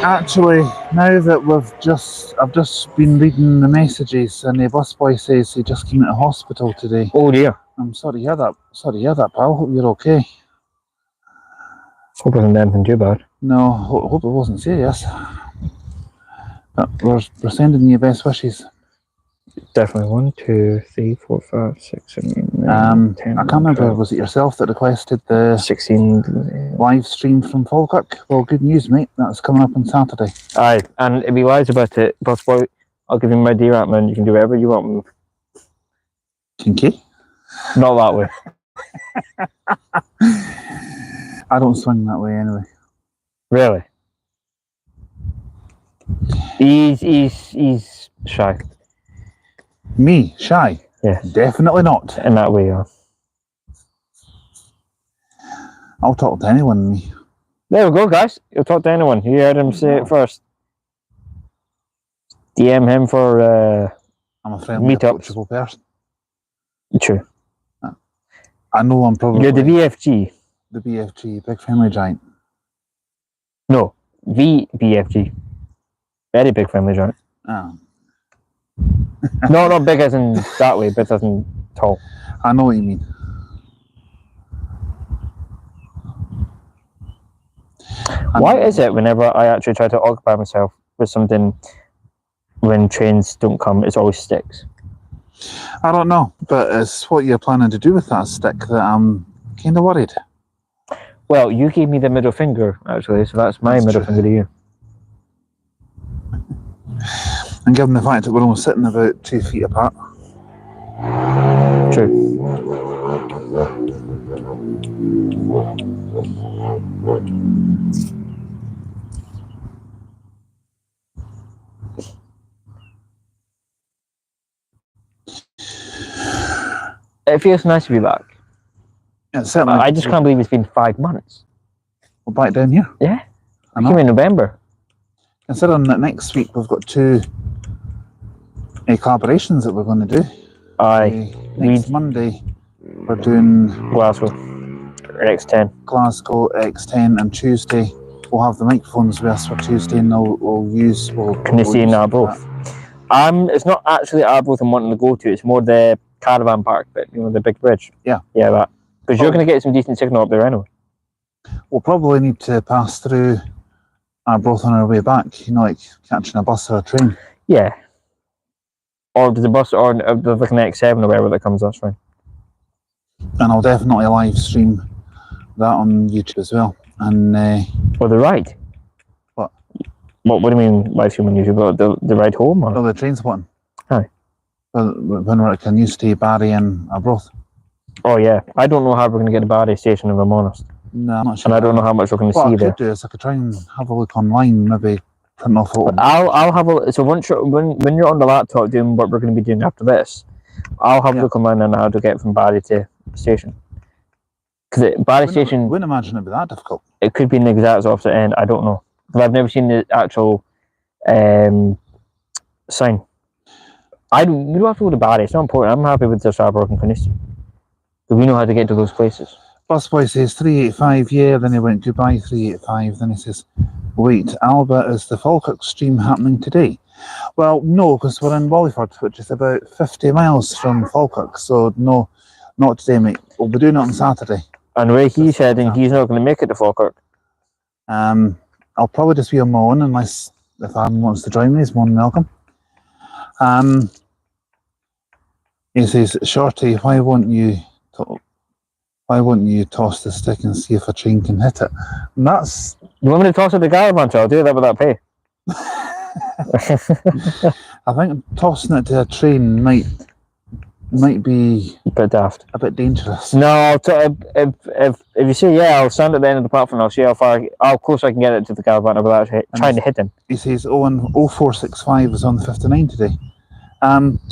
Actually, now that I've just been reading the messages, and the busboy says he just came into hospital today. Oh dear. I'm sorry to hear that. Sorry to hear that, pal. Hope you're okay. Hope it wasn't anything too bad. No, hope it wasn't serious. But we're sending you best wishes. Definitely 1, 2, 3, 4, 5, 6, 7, 8, 9, 10, I can't remember. 12, Was it yourself that requested the 16. live stream from Falkirk? Well, good news, mate. That's coming up on Saturday. Aye, and if he lies about it, boy, I'll give him my D-Rat, man. You can do whatever you want. Kinky? Not that way. I don't swing that way anyway. Really? He's shy. Me? Shy? Yeah. Definitely not. In that way, yeah. I'll talk to anyone, me. There we go, guys. You'll talk to anyone. You heard him say it first. DM him for I'm a friendly, meetups. approachable person. True. I know I'm probably You're the VFG. the BFG, Big Friendly Giant. No, VBFG. Very big family giant. Oh. No, not big as in that way, but as in tall. I know what you mean. Why is it whenever I actually try to occupy myself with something, when trains don't come, it always sticks? I don't know, but it's what you're planning to do with that stick that I'm kind of worried. Well, you gave me the middle finger, actually, so that's my middle finger to you. And given the fact that we're only sitting about 2 feet apart. True. It feels nice to be back. Yeah, certainly. I just can't believe it's been 5 months. We're back down here. Yeah. I We know. came in November. Considering that next week we've got 2 collaborations that we're going to do. Aye. Next Monday we're doing Glasgow. Or X10. Glasgow X10, and Tuesday we'll have the microphones with us for Tuesday, and we'll Can you see in Arbroath? It's not actually Arbroath I'm wanting to go to, it's more the caravan park bit, the big bridge. Yeah. Yeah, that. Because you're going to get some decent signal up there anyway. We'll probably need to pass through Arbroath on our way back, like catching a bus or a train. Yeah. Or there's a bus, or there's like an X7 or whatever that comes, that's fine. And I'll definitely live stream that on YouTube as well. And Or the ride. What? What do you mean live stream on YouTube? The ride home? Or? the train spotting. Aye. When we're at Canewstay, Barry and Arbroath. Oh yeah. I don't know how we're going to get to Barry Station, if I'm honest. No, I'm not sure. And I don't know how much we're going to What see I there. could do is I could try and have a look online, maybe print off photos. I'll have a so when you're on the laptop doing what we're going to be doing after this, I'll have a look online on how to get from Barry to station. Because Barry Station, Wouldn't imagine it'd be that difficult. it could be in the exact opposite end. I don't know. But I've never seen the actual sign. We don't have to go to Barry. It's not important. I'm happy with this Arbroath and Canewstay. But we know how to get to those places. Busboy says 385, yeah, then he went goodbye, 385, then he says, wait, Alba, is the Falkirk stream happening today? Well, no, because we're in Wallyford, which is about 50 miles from Falkirk, so no, not today, mate. We'll be doing it on Saturday. And where he's heading, he's not going to make it to Falkirk. I'll probably just be on my own unless if Adam wants to join me, he's more than welcome. He says, Shorty, why won't you toss the stick and see if a train can hit it? And that's... You want me to toss it to Gallivant? I'll do that without pay. I think tossing it to a train might be a bit daft. A bit dangerous. No, if you say yeah, I'll stand at the end of the platform. I'll see how close I can get it to the Gallivant without trying to hit him. He says 0465 is on the 59 today.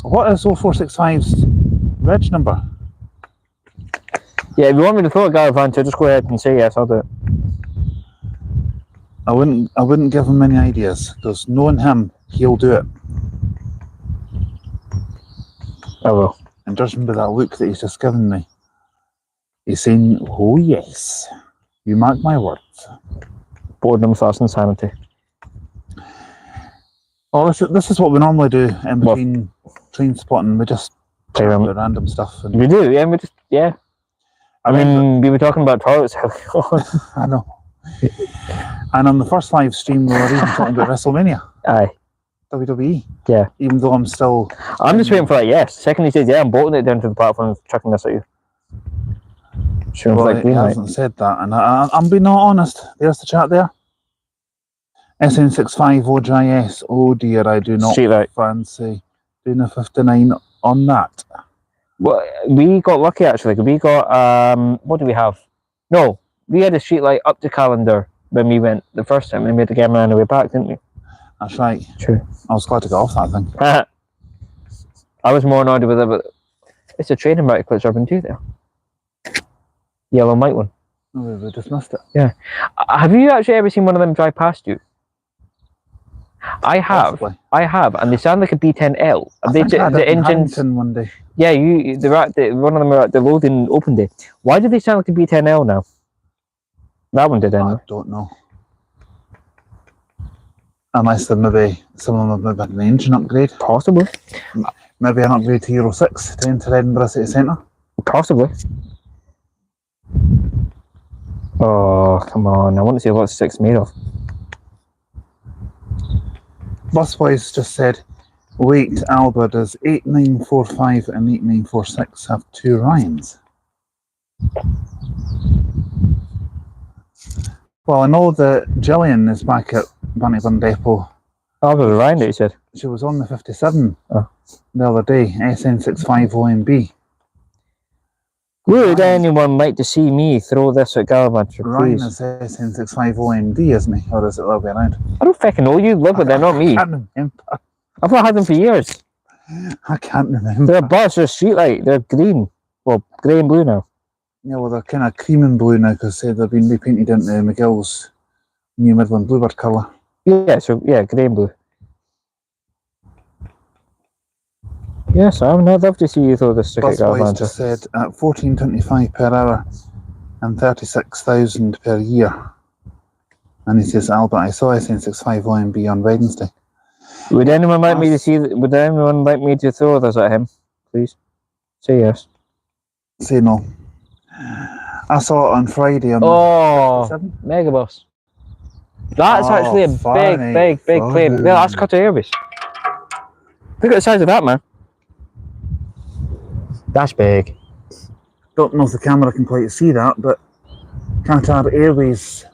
What is 0465's reg number? Yeah, if you want me to throw a Gallivant, just go ahead and say yes. I'll do it. I wouldn't give him any ideas because knowing him, he'll do it. I will. And judging by that look that he's just given me, he's saying, "Oh yes, you mark my words." Boredom fast insanity. Well, this is what we normally do in between train spotting. We just chat about random stuff. And we do, yeah. I mean, we were talking about toilets. I know. And on the first live stream, we were even talking about WrestleMania. Aye. WWE. Yeah. Even though I'm just waiting for that yes. Second he says yeah, I'm bolting it down to the platform and chucking this at you. Sure, well, he hasn't said that, and I'm being not honest. There's the chat there. SN65 OJS. Oh dear, I do not fancy doing a 59 on that. Well, we got lucky actually. We got what do we have? No, we had a street light up to Calendar when we went the first time. We made the game on the way back, didn't we? That's right. True. I was glad to get off that thing. I was more annoyed with it, but it's a training route Eclipse Urban 2 there. Yellow and white one. Oh, we just missed it. Yeah. Have you actually ever seen one of them drive past you? I have. Possibly. I have, and they sound like a B10L. The engines. One day. Yeah, one of them are at the loading open day. Why do they sound like a B10L now? That one did anyway. I don't know. Unless maybe some of them have maybe an engine upgrade. Possibly. Maybe an upgrade to Euro 6 to enter Edinburgh City Centre. Possibly. Oh, come on. I want to see what 6 made of. Busboys just said, wait, Alba, does 8945 and 8946 have 2 Ryans? Well, I know that Gillian is back at Bunnyburn Depot. Oh, the Ryan that you said. She was on the 57 the other day, SN65OMB. Would anyone like to see me throw this at Gallivant? Ryan is SN65OMD, isn't he? Or is it the other way around? I don't fucking know. You live with them, not me. I can't remember. I've not had them for years. I can't remember. They're a bus, they're a streetlight, they're green. Well, grey and blue now. Yeah, well, they're kind of cream and blue now because they've been repainted into McGill's new Midland Bluebird colour. Yeah, so yeah, grey and blue. Yes, I would love to see you throw this stick at Gallivant. Just said at $14.25 per hour and 36,000 per year. And he says, Albert, I saw SN65 OMB on Wednesday. Would anyone like me to see? Would anyone like me to throw this at him? Please say yes. Say no. I saw it on Friday on Megabus. That's actually a big plane. Yeah, that's Qatar Airways. Look at the size of that, man. That's big. Don't know if the camera can quite see that, but Qatar Airways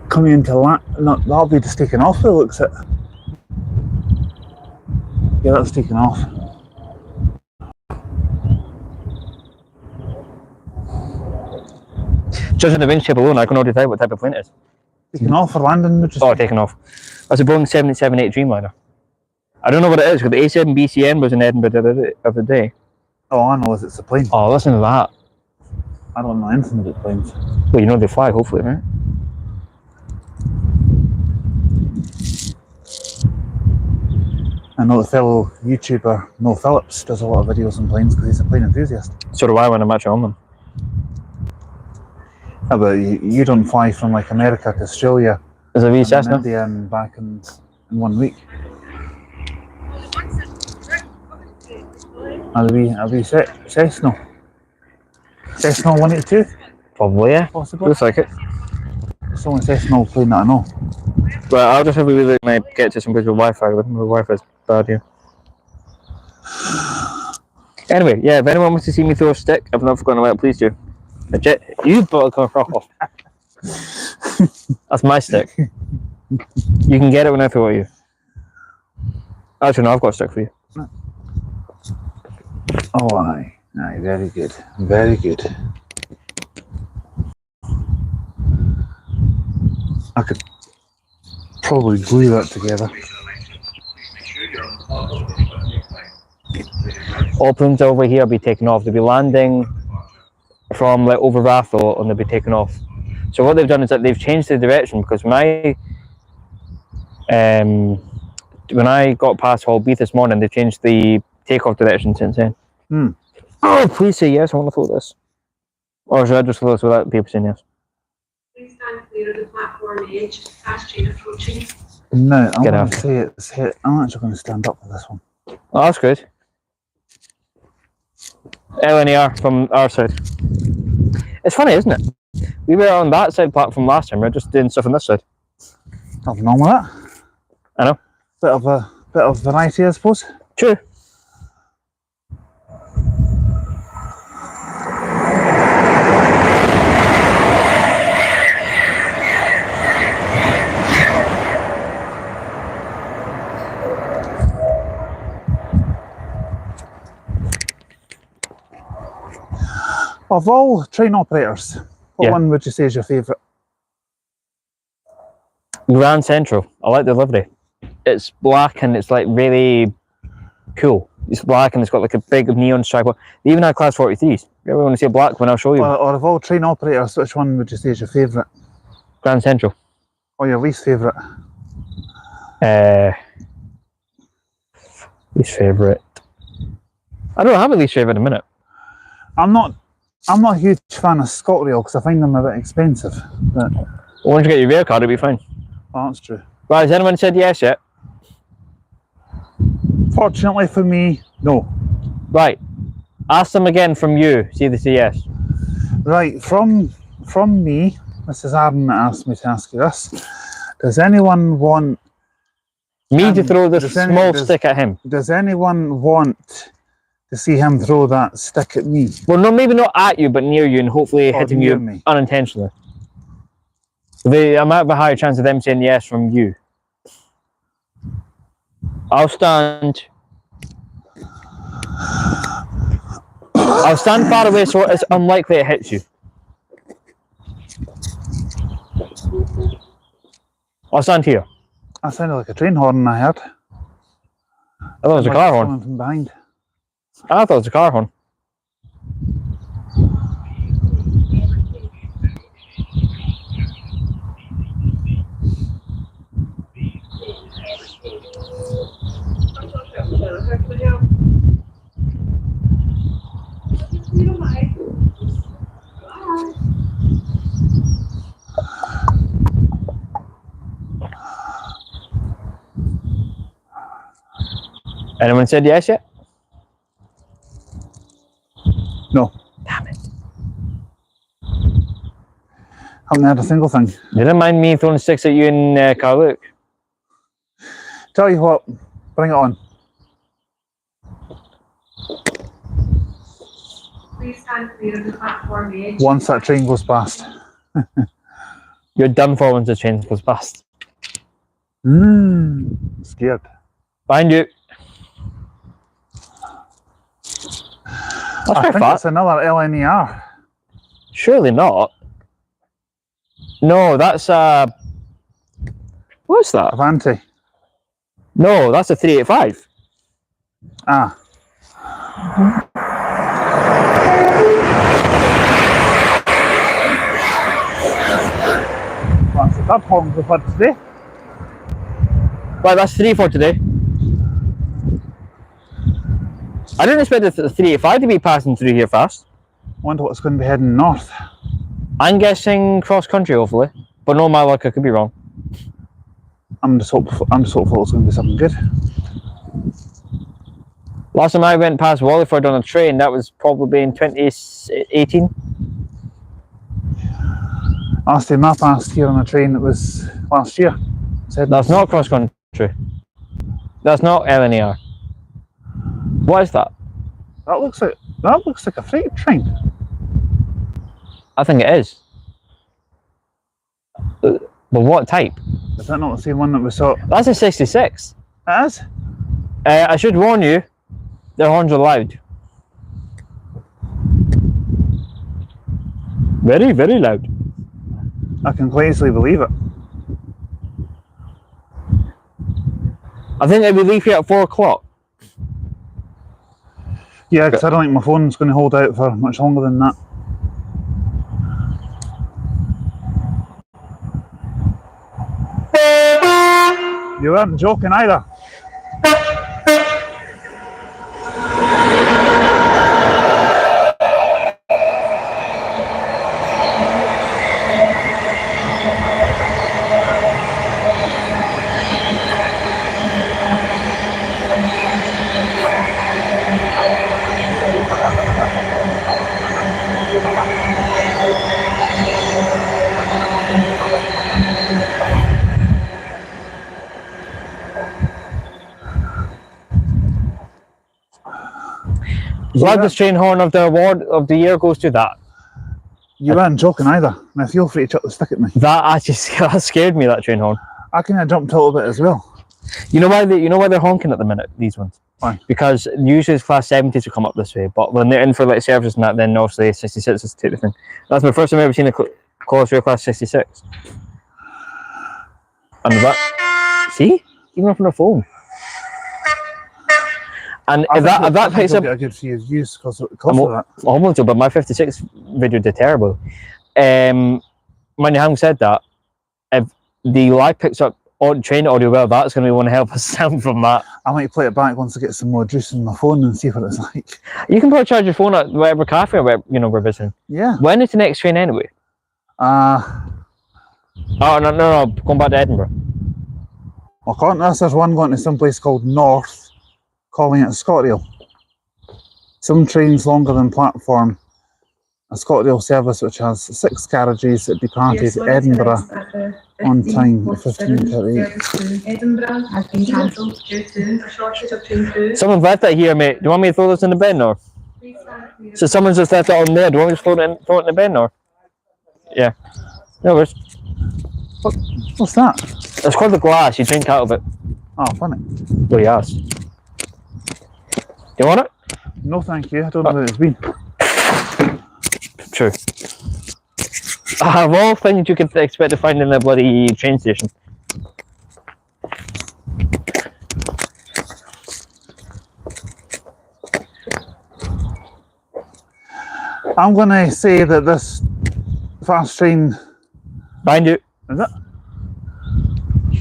coming into that'll be just taken off. It looks at. Yeah, that's taken off. Judging the wind shape alone, I can already tell what type of plane it is. Taken off for landing? Taken off. That's a Boeing 778 Dreamliner. I don't know what it is, because the A7 BCN was in Edinburgh the other day. Oh, I know, it's a plane. Oh, listen to that. I don't know anything about planes. Well, you know they fly, hopefully, right? I know the fellow YouTuber, Noel Phillips, does a lot of videos on planes because he's a plane enthusiast. So do I when I'm actually on them. Yeah, but you don't fly from like America to Australia. There's a wee Cessna. India and back in 1 week. A wee Cessna. Cessna 182, Probably, yeah. possibly. Looks like it. It's only Cessna plane that I know. But I'll just have a wee look when I get to some place with Wi-Fi. The Wi-Fi's bad here. Anyway, yeah, if anyone wants to see me throw a stick, I've not forgotten about it, please do. Legit, you bought it coming off. That's my stick. You can get it when I throw at you. Actually, no, I've got a stick for you. Oh, aye. Aye, very good. Very good. I could probably glue that together. All planes over here will be taken off. They'll be landing from like over Rathol and they'll be taken off. So what they've done is that they've changed the direction because when I got past Hall B this morning, they've changed the takeoff direction since then. Oh, please say yes. I want to float this. Or should I just float this without people saying yes? Please stand clear of the platform edge. Fast train approaching. No, I'm Get going out. to say it's hit. I'm actually going to stand up for this one. Oh, that's good. LNER from our side. It's funny, isn't it? We were on that side platform last time. We're just doing stuff on this side. Nothing wrong with that. I know. Bit of variety, I suppose. True. Of all train operators, what Yeah. one would you say is your favourite? Grand Central. I like the livery. It's black and it's like really cool. It's black and it's got like a big neon stripe. They even had class 43s. If you ever want to see a black one, I'll show you. Or of all train operators, which one would you say is your favourite? Grand Central. Or your least favourite? Least favourite. I don't have a least favourite in a minute. I'm not a huge fan of ScotRail because I find them a bit expensive. But Once you get your rail card, it'll be fine. oh, that's true. Right, has anyone said yes yet? Fortunately for me, no. Right. Ask them again from you. See if they say yes. Right, from me, Mrs. Arden asked me to ask you this. Does anyone want Me to throw this small does- stick at him. Does anyone want to see him throw that stick at me? Well, no, maybe not at you, but near you, and hopefully Or hitting near you me. unintentionally. I might have a higher chance of them saying yes from you. I'll stand far away so it's unlikely it hits you. I'll stand here. That sounded like a train horn I heard. I thought it was a Like car horn. someone from behind. I thought it was a car horn. Anyone said yes yet? No, Damn it. haven't heard a single thing. You didn't mind me throwing sticks at you in Carluke? Tell you what, bring it on. Please stand clear of the platform edge. Once that train goes past. You're done for once the train goes past. Scared. Behind you. That's I very think fat. it's another LNER. Surely not. No, that's what's that? Avanti. No, that's a 385. Ah. That's the third horn we've had today. Right, that's 3 for today. I didn't expect the 385 to be passing through here fast. Wonder what's going to be heading north. I'm guessing cross country, hopefully. But no, my luck, I could be wrong. I'm just hopeful it's going to be something good. Last time I went past Wallyford on a train, that was probably in 2018. Last time I passed here on a train, it was last year. That's not cross country. That's not LNER. What is that? That looks like a freight train. I think it is. But what type? Is that not the same one that we saw? That's a 66. It is? I should warn you, their horns are loud. Very, very loud. I can quite easily believe it. I think they will leave here at 4 o'clock. Yeah, because I don't think my phone's going to hold out for much longer than that. You weren't joking either. Loudest train horn of the award of the year goes to that. You weren't joking either. Now feel free to chuck the stick at me. That actually that scared me, that train horn. I kind of jumped a little bit as well. You know why they're honking at the minute, these ones? Why? Because usually it's class 70s will come up this way, but when they're in for like services and that, then obviously 66 is take the thing. That's my first time I've ever seen a Class Rail class 66. And that, see? Even up on the phone. And if that picks up, a good few views because of that. almost, but my 56 video did terrible. When having said that, if the live picks up train audio well, that's going to be one hell of a sound from that. I might play it back once I get some more juice in my phone and see what it's like. You can probably charge your phone at whatever cafe or whatever, we're visiting. Yeah. When is the next train anyway? Oh no, going back to Edinburgh. Well, there's one going to some place called North, calling it ScotRail. Some trains longer than platform. A ScotRail service which has 6 carriages that departed Edinburgh on time at 15:38. Edinburgh has been cancelled due to a shortage of train crew. Someone's left that here, mate. Do you want me to throw this in the bin or? So someone's just left it on there. Do you want me to throw it in the bin or? Yeah. No worries. What's that? It's called the glass. You drink out of it. Oh, funny. Oh, yes. Do you want it? No, thank you. I don't know where it's been. True. Of all things you could expect to find in a bloody train station. I'm going to say that this fast train... Find you. Is it?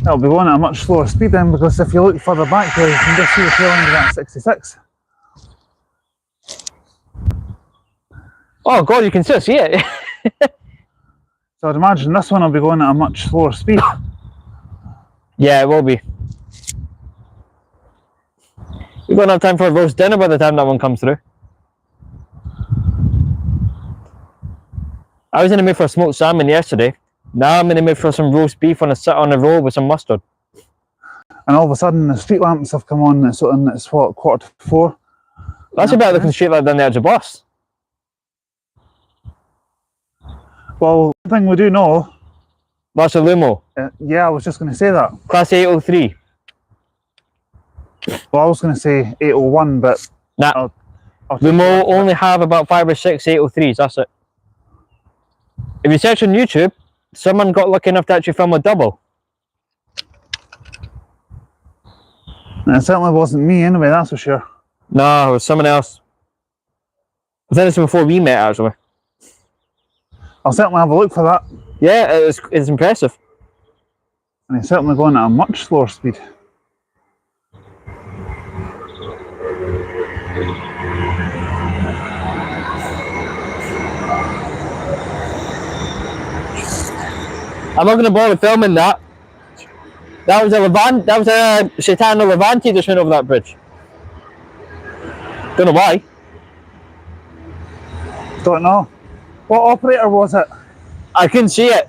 It'll be going at a much slower speed then, because if you look further back here, you can just see the tail end of that 66. Oh god, you can still see it. So I'd imagine this one will be going at a much slower speed. Yeah, it will be. We won't have time for a roast dinner by the time that one comes through. I was in the mood for smoked salmon yesterday. Now I'm in the mood for some roast beef on a roll with some mustard. And all of a sudden the street lamps have come on, it's what, 4:45? That's a better looking street light than the edge of bus. Well, one thing we do know... That's a Lumo. Yeah, I was just going to say that. Class 803. Well, I was going to say 801, but... Nah. I'll Lumo only have about 5 or 6 803s, that's it. If you search on YouTube, someone got lucky enough to actually film a double. And it certainly wasn't me anyway, that's for sure. No, it was someone else. I think this was before we met, actually. I'll certainly have a look for that. Yeah, it's impressive. And he's certainly going at a much slower speed. I'm not going to bother filming that. That was a Shaitano Levante just went over that bridge. Don't know why. Don't know. What operator was it? I couldn't see it.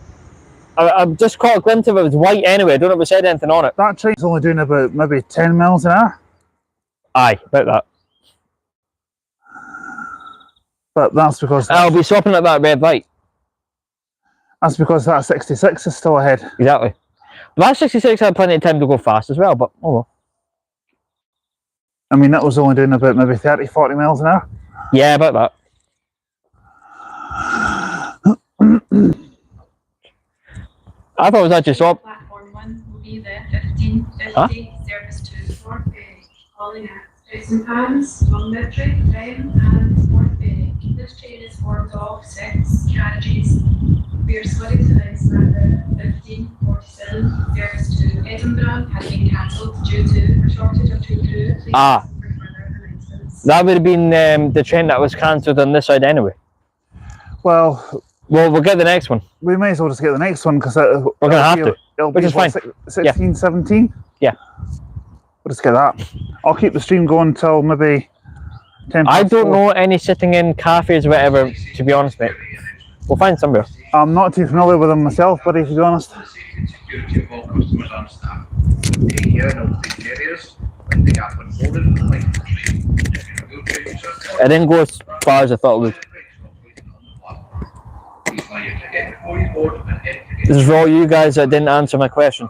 I just caught a glimpse of it. It was white anyway. I don't know if it said anything on it. That train's only doing about maybe 10 miles an hour. Aye, about that. But that's because I'll be stopping at that red light. that 66 is still ahead. Exactly. But that 66 had plenty of time to go fast as well, but oh well. I mean, that was only doing about maybe 30, 40 miles an hour. Yeah, about that. I thought it was actually stop. Platform 1 will be the 1550 service to Fort Bay, calling at St Anne's, Longniddry, Wren and Fort Bay. This train is formed of 6 carriages. We are sorry to announce that the 1547 service to Edinburgh has been cancelled due to a shortage of 2 crew. Please Ah. for further announcements. That would have been the train that was cancelled on this side anyway. Well, We'll get the next one. we may as well just get the next one because We're going to have to. It'll Which be is fine. 16, 17? Yeah. We'll just get that. I'll keep the stream going till maybe 10 I past don't 4. know any sitting in cafes or whatever, to be honest, mate. We'll find somewhere. I'm not too familiar with them myself, buddy, to be honest. Safety and security of all customers and staff. Take care in all these areas when they are unfolded and like the train. If you're a wheelchair user, It didn't go as far as I thought it would. please allow you to get before you board and enter This is for all you guys that didn't answer my question.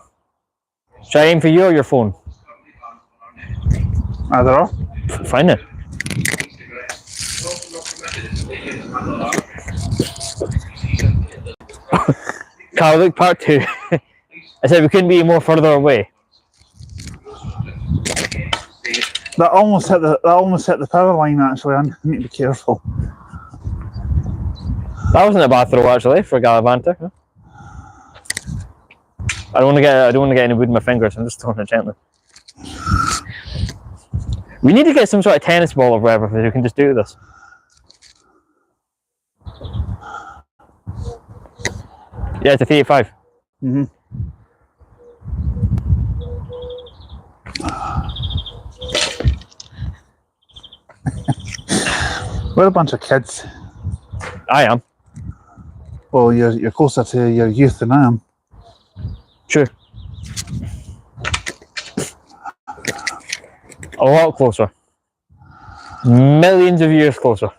Should I aim for you or your phone? Either or. Fine it. Carl, look, part 2. I said we couldn't be more further away. That almost hit the power line actually. I need to be careful. That wasn't a bad throw actually for Gallivanter. Huh? I don't want to get any wood in my fingers. I'm just throwing it gently. We need to get some sort of tennis ball or whatever so we can just do this. Yeah, it's a 385. Mm-hmm. We're a bunch of kids. I am. Well, you're closer to your youth than I am. True. A lot closer. Millions of years closer.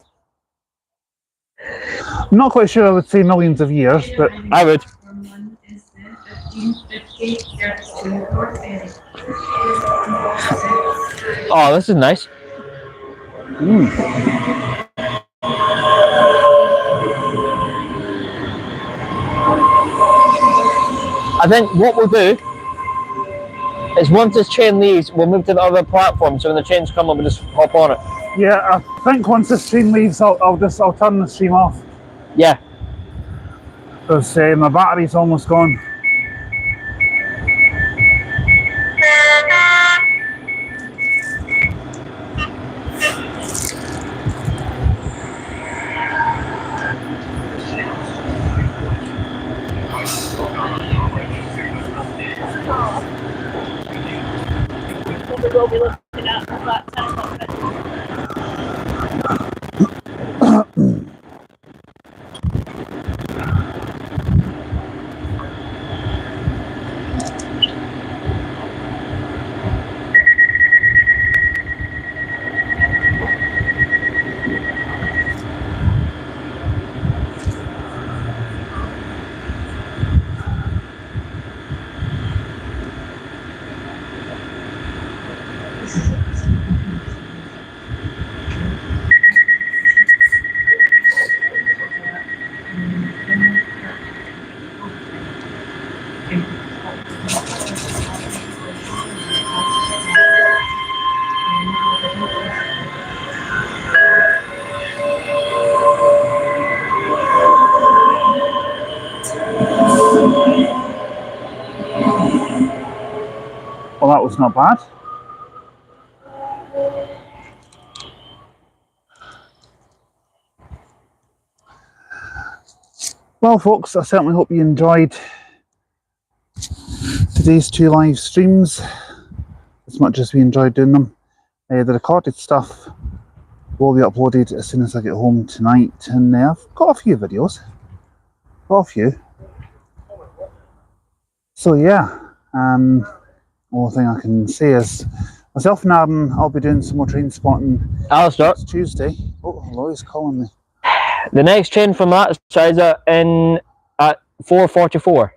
I'm not quite sure I would say millions of years, but I would. Platform 1 is the 1550 service to Fort Bay. Oh, this is nice. I think what we'll do is once this train leaves, we'll move to the other platform. So when the trains come up, we'll just hop on it. yeah, I think once the stream leaves, I'll turn the stream off Yeah. because my battery's almost gone. We will be looking at that 10 o'clock. Well, that was not bad. Well, folks, I certainly hope you enjoyed today's 2 live streams as much as we enjoyed doing them. The recorded stuff will be uploaded as soon as I get home tonight, and I've got a few videos. Got a few. So yeah, only thing I can say is myself and Aaron, I'll be doing some more train spotting Alistair, next Tuesday. Oh, hello, he's calling me. the next train from that is in at 4:44.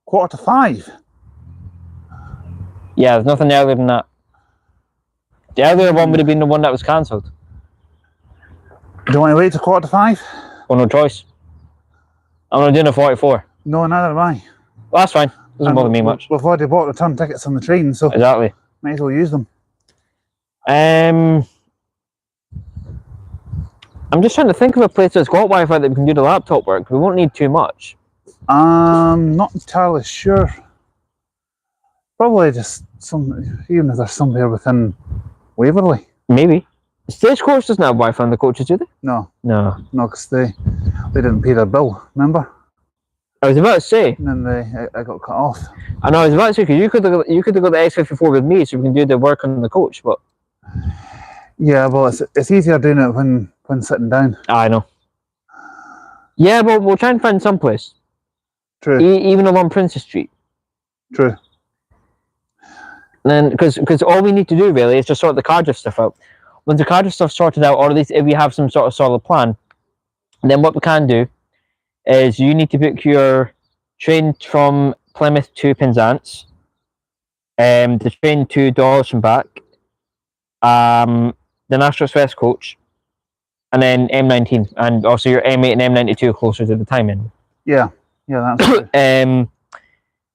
4:45. Yeah, there's nothing earlier than that. The earlier one would have been the one that was cancelled. Do you want to wait till 4:45? Well, no choice. I'm not doing a 44. No, neither am I. Well, that's fine. Doesn't bother me much. We've already bought return tickets on the train, so Exactly. might as well use them. I'm just trying to think of a place that's got Wi-Fi that we can do the laptop work. We won't need too much. Not entirely sure. Probably just even if there's somewhere within Waverley. Maybe. Stagecoach doesn't have Wi-Fi on the coaches, do they? No, No. because they didn't pay their bill, remember? I was about to say. And then I got cut off. I know. I was about to say because you could have got the X54 with me, so we can do the work on the coach. But Yeah, well, it's easier doing it when sitting down. I know. Yeah, but we'll try and find some place. True, Even along Princess Street. true. And then, because all we need to do really is just sort the Cardiff stuff out. Once the Cardiff stuff's sorted out, or at least if we have some sort of solid plan, then what we can do is you need to book your train from Plymouth to Penzance, the train to Dawes and back, the National Express coach, and then M19, and also your M8 and M92 closer to the timing. Yeah, that's true. And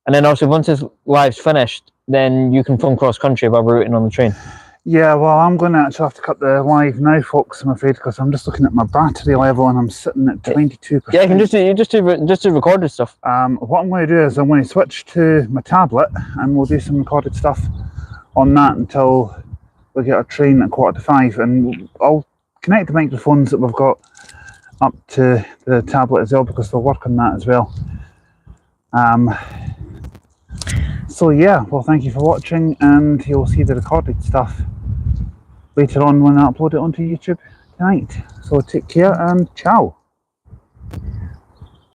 then also once this live's finished, then you can phone cross country while we're routing on the train. Yeah, well, I'm going to actually have to cut the live now, folks, I'm afraid, because I'm just looking at my battery level and I'm sitting at 22%. Yeah, you can just do recorded stuff. What I'm going to do is I'm going to switch to my tablet and we'll do some recorded stuff on that until we get our train at 4:45, and I'll connect the microphones that we've got up to the tablet as well, because we'll work on that as well. So yeah, well, thank you for watching, and you'll see the recorded stuff later on when I upload it onto YouTube tonight. So take care and ciao.